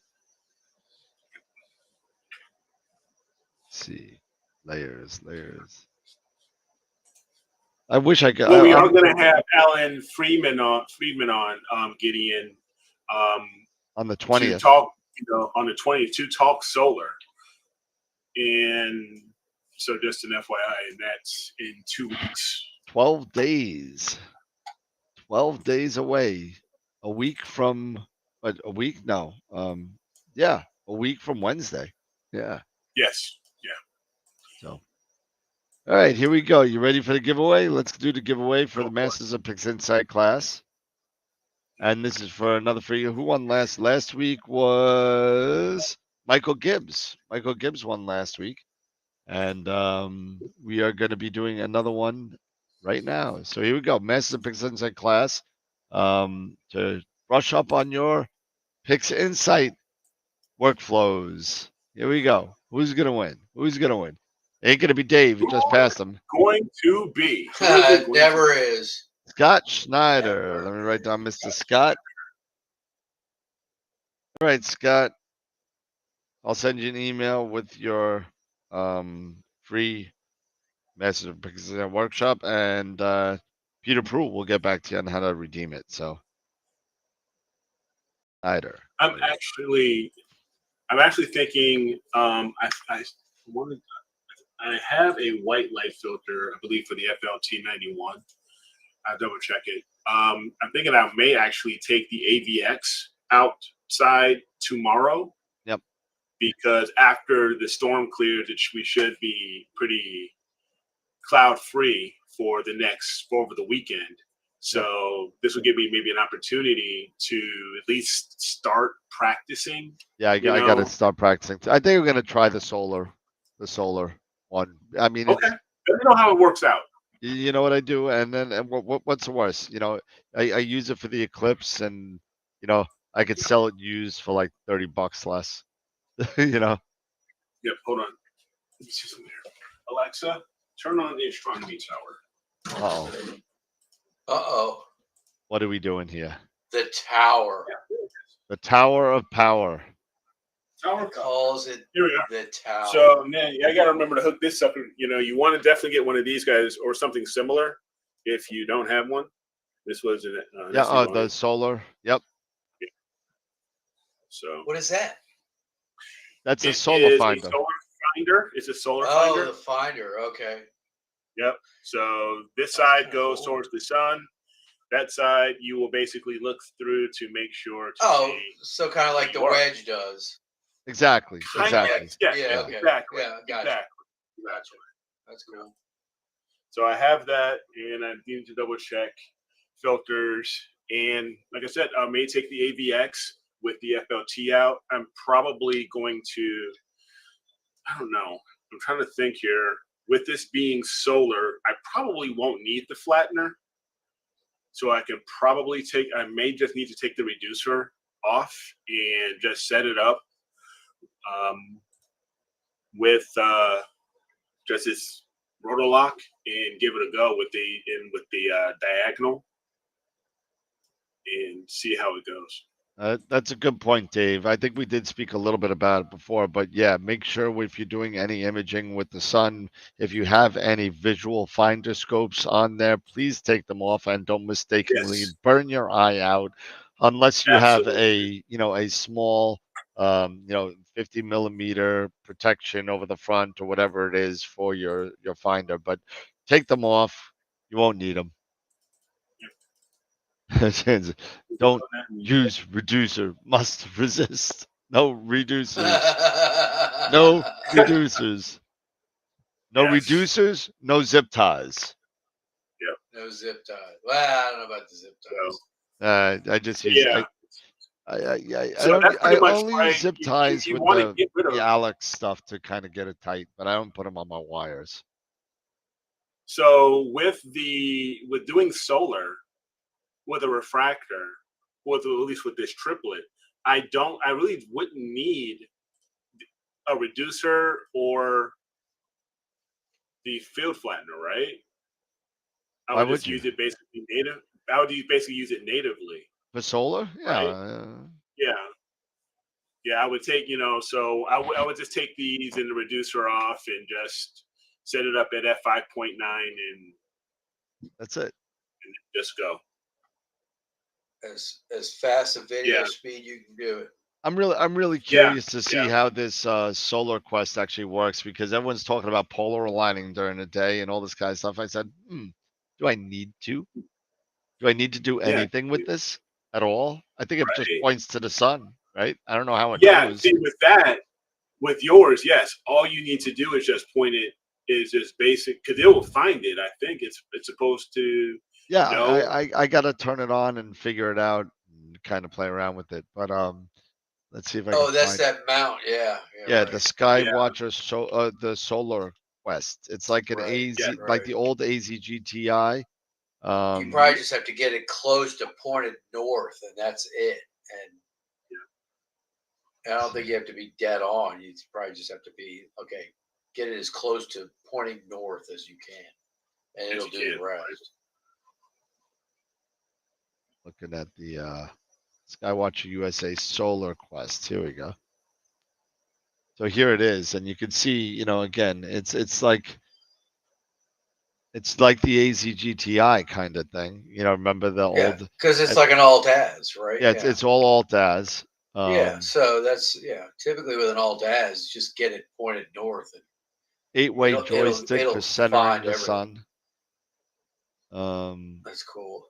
Let's see. Layers. I wish I could. Well, we are going to have Alan Freeman on, Gideon, on the to 20th. talk, on the 20th to talk solar. And so just an FYI, and that's in 2 weeks. 12 days. 12 days away. A week from, but a week? No. Yeah, a week from Wednesday. Yeah. Yes. Yeah. So, all right, here we go. You ready for the giveaway? Let's do the giveaway for the Masters of Pix Insight class. And this is for another free. Who won last? Last week was Michael Gibbs. Michael Gibbs won last week. And we are going to be doing another one right now. So here we go. Masters of Pix Insight class. To brush up on your Pix Insight workflows. Here we go. Who's going to win? Who's going to win? Ain't going to be Dave. You just passed him. Going to be. Never is. Scott Schneider. Let me write down Mr. Scott. All right, Scott. I'll send you an email with your free Masters of Pix Insight workshop, and Peter Pruitt will get back to you on how to redeem it. So, Schneider. I'm actually thinking. I have a white light filter, I believe, for the FLT91. I'll double check it. I'm thinking I may actually take the AVX outside tomorrow. Yep. Because after the storm clears, we should be pretty cloud free for over the weekend. So this will give me maybe an opportunity to at least start practicing. Yeah, I got to start practicing. I think we're going to try the solar one. I mean, okay. Let me know how it works out. You know what I do, and then what's the worst? I use it for the eclipse, and I could sell it used for like $30 less. Yep. Hold on. Let me see something here. Alexa, turn on the astronomy tower. Uh-oh. What are we doing here? The tower. The Tower of Power. Tower calls it. Here we are. The tower. So man, I got to remember to hook this up. You want to definitely get one of these guys or something similar. If you don't have one, this was an. The solar. Yep. Yeah. So. What is that? That's a solar finder. A solar finder. It's a solar finder. Oh, the finder. Okay. Yep. So this side goes towards the sun. That side, you will basically look through to make sure. So kind of like the wedge does. Exactly. Yeah. Okay. Exactly. Yeah, gotcha. That's cool. So I have that, and I need to double check filters. And like I said, I may take the AVX with the FLT out. I'm probably going to. I don't know. I'm trying to think here. With this being solar, I probably won't need the flattener. So I can probably I may just need to take the reducer off and just set it up with just this rotor lock and give it a go with the diagonal and see how it goes. That's a good point, Dave. I think we did speak a little bit about it before, but yeah, make sure if you're doing any imaging with the sun, if you have any visual finder scopes on there, please take them off and don't mistakenly burn your eye out unless you have a small 50 millimeter protection over the front or whatever it is for your finder. But take them off. You won't need them. Don't use reducer. Must resist. No reducers. No reducers. No reducers. No zip ties. Yep. No zip ties. Well, I don't know about the zip ties. I just use. Yeah. I only use zip ties with the Alex stuff to kind of get it tight, but I don't put them on my wires. So with doing solar. With a refractor, at least with this triplet, I really wouldn't need a reducer or the field flattener, right? I Why would would just you? use it basically native. I would basically use it natively, For solar? Yeah. right? Yeah. Yeah, I would take, so I would just take these and the reducer off and just set it up at F5.9 and That's it. just go. As fast a video Yeah. speed you can do it. I'm really Yeah. curious to see how this solar quest actually works, because everyone's talking about polar aligning during the day and all this kind of stuff. I said, do I need to? Do I need to do Yeah. anything with this at all? I think it just Right. points to the sun, right? I don't know how it Yeah. knows. See, with yours, yes, all you need to do is just point it, is just basic, because it will find it. I think it's supposed to Yeah, know. I gotta turn it on and figure it out and kind of play around with it. But let's see if I can Oh, that's find. that mount. Yeah. Yeah, Right. the Skywatcher, the Solar Quest. It's like an Right. AZ, Yeah. like Right. the old AZGTI. You probably just have to get it close to pointed north, and that's it. And I don't think you have to be dead on. You probably just have to be okay. Get it as close to pointing north as you can, and it'll do the rest. Looking at the Skywatcher USA Solar Quest. Here we go. So here it is, and you can see, again, it's like the AZGTI kind of thing. Remember the old? Because it's like an alt as, right? Yeah, it's all alt as. Yeah, so that's typically with an alt as, just get it pointed north, and 8-way joystick it'll for centering find the everything. sun. That's cool.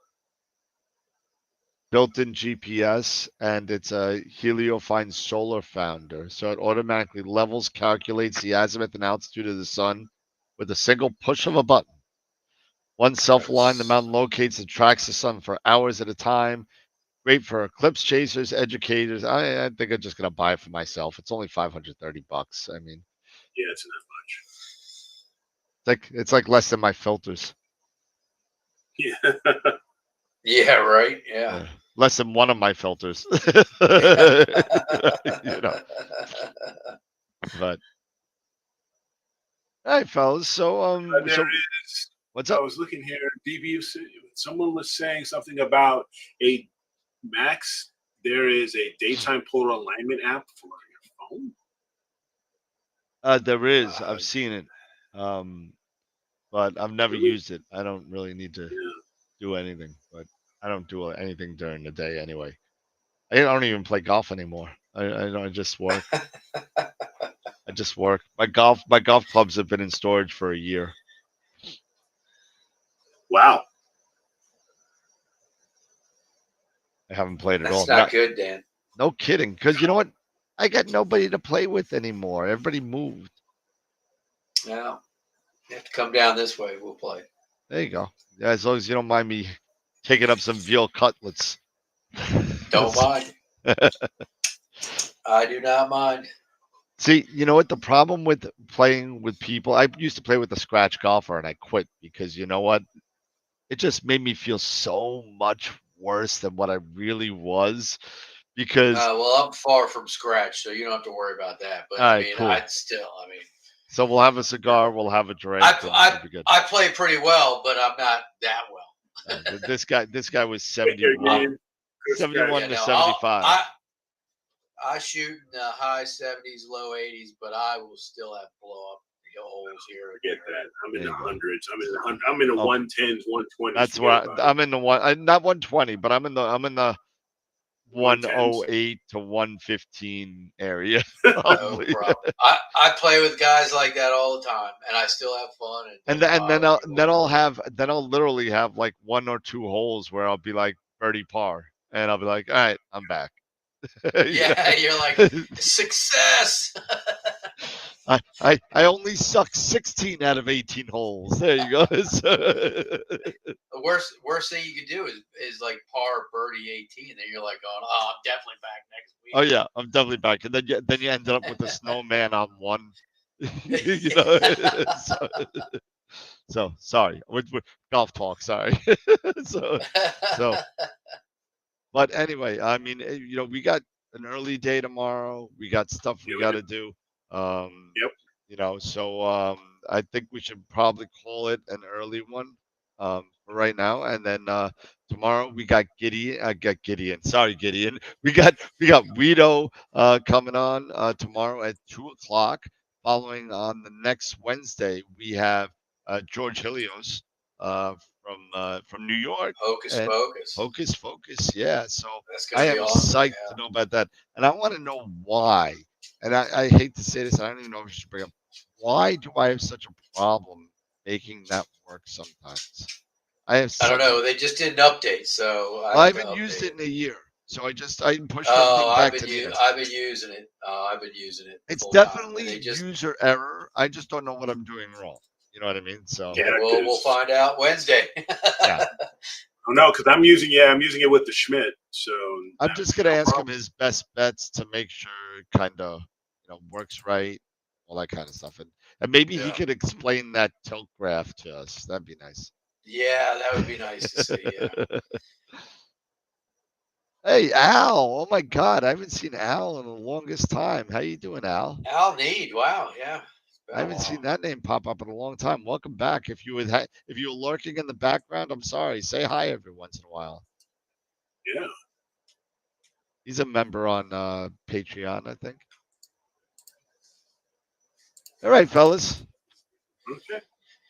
Built-in GPS, and it's a heliofine solar founder, so it automatically levels, calculates the azimuth and altitude of the sun with a single push of a button. Once self-aligned, the mountain locates and tracks the sun for hours at a time. Great for eclipse chasers, educators. I think I'm just gonna buy it for myself. It's only $530. I mean, Yeah, it's not much. it's like less than my filters. Yeah. Yeah, right. Yeah. Less than one of my filters. But all right, fellas. So There is. What's up? I was looking here. DB, someone was saying something about a Max. There is a daytime polar alignment app for your phone. There is. I've seen it, but I've never used it. I don't really need to do anything, but I don't do anything during the day anyway. I don't even play golf anymore. I just work. I just work. My golf clubs have been in storage for a year. Wow. I haven't played at That's all. not good, Dan. No kidding. Because you know what? I got nobody to play with anymore. Everybody moved. No. You have to come down this way. We'll play. There you go. Yeah, as long as you don't mind me taking up some veal cutlets. Don't mind. I do not mind. See, you know what? The problem with playing with people, I used to play with a scratch golfer and I quit because you know what? It just made me feel so much worse than what I really was. Because well, I'm far from scratch, so you don't have to worry about that. But I mean, cool. So we'll have a cigar, we'll have a drink. I play pretty well, but I'm not that well. This guy was 71 to 75. I shoot in the high 70s, low 80s, but I will still have to blow up the holes here. Forget that. I'm in the hundreds. I'm in the 110s, 120s. That's where I'm in the not 120, but I'm in the 108 to 115 area. No problem. I play with guys like that all the time, and I still have fun. And then I'll literally have like one or two holes where I'll be like birdie par, and I'll be like, all right, I'm back. Yeah, you're like success. I only suck 16 out of 18 holes. There you go. The worst thing you could do is like par birdie 18. Then you're like going, oh, I'm definitely back next week. Oh yeah, I'm definitely back. And then you ended up with a snowman on one. So sorry, we're golf talk. Sorry. so. But anyway, I mean, we got an early day tomorrow. We got stuff we got to do. Yep. So I think we should probably call it an early one for right now, and then tomorrow we got Gideon. Sorry, Gideon. We got Guido coming on tomorrow at 2 o'clock. Following on the next Wednesday, we have George Helios from New York. Hocus and Pocus. Hocus Focus, yeah. So That's I gonna be am awesome. psyched to know about that, and I want to know why. And I hate to say this, I don't even know if I should bring up. Why do I have such a problem making that work sometimes? I have. I don't such know. a- They just did an update, so I have to haven't used update it in a year, so I pushed Oh, everything back to Nina. I've been using it. I've been using it. It's full time, and definitely they just user error. I just don't know what I'm doing wrong. You know what I mean? So yeah. We'll find out Wednesday. yeah, Oh no, because I'm using it with the Schmidt. So I'm just gonna no ask him problem. his best bets to make sure it kind of works right, all that kind of stuff, and maybe he Yeah. could explain that tilt graph to us. That'd be nice. Yeah, that would be nice to see. Yeah. Hey Al! Oh my God, I haven't seen Al in the longest time. How you doing, Al? Al Need. Wow. Yeah. I haven't seen that name pop up in a long time. Welcome back. If you if you were lurking in the background, I'm sorry. Say hi every once in a while. Yeah. He's a member on Patreon, I think. All right, fellas. Okay.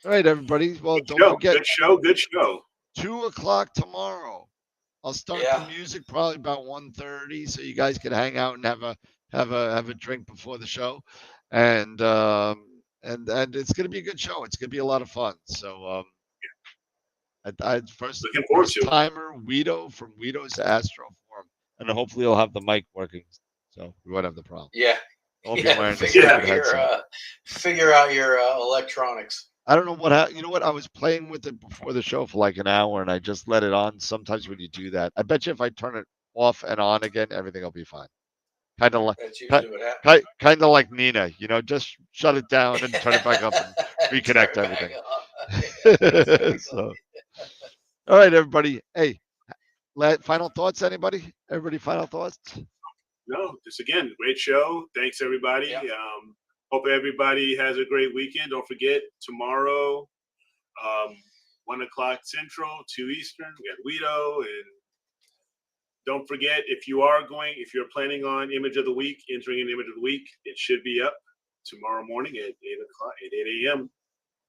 All right, everybody. Well, Good don't show. forget Good show. Good show. 2 o'clock tomorrow. I'll start the Yeah. music probably about 1:30, so you guys can hang out and have a drink before the show, and it's gonna be a good show. It's gonna be a lot of fun. So I first Looking forward to it. timer Guido from Guido's Astro Forum, and hopefully he'll have the mic working, so we won't have the problem. Yeah. I'll be Yeah. wearing the Figure out stupid your headset. figure out your electronics. I don't know what you know what I was playing with it before the show for like an hour, and I just let it on. Sometimes when you do that, I bet you if I turn it off and on again, everything will be fine. Kind of like That's usually what happens. kind of like Nina, just shut it down and turn it back up and reconnect Turn it everything. back up. So, all right, everybody. Hey, final thoughts, anybody? Everybody, final thoughts? No, just again, great show. Thanks everybody. Yeah. Hope everybody has a great weekend. Don't forget tomorrow, 1 o'clock Central, 2 Eastern. We got Guido, and don't forget if you're planning on Image of the Week, entering an Image of the Week, it should be up tomorrow morning at 8 a.m.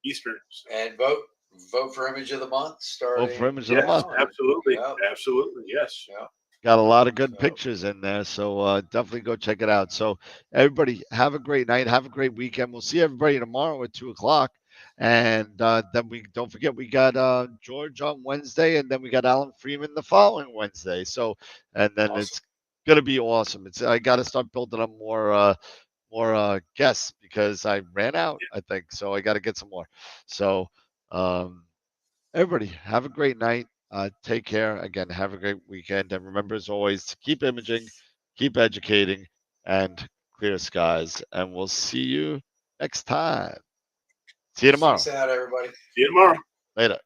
Eastern. So. And vote for Image of the Month. Starting. Vote for Image of the Month. Absolutely, Yeah. absolutely, yes. Yeah. Got a lot of good pictures in there, so definitely go check it out. So everybody, have a great night, have a great weekend. We'll see everybody tomorrow at 2 o'clock, and then we don't forget we got George on Wednesday, and then we got Alan Freeman the following Wednesday. So, and then Awesome. it's gonna be awesome. I got to start building up more guests because I ran out, I think. So I got to get some more. So everybody, have a great night. Take care. Again, have a great weekend. And remember, as always, to keep imaging, keep educating, and clear skies. And we'll see you next time. See you tomorrow. Peace out, everybody. See you tomorrow. Later.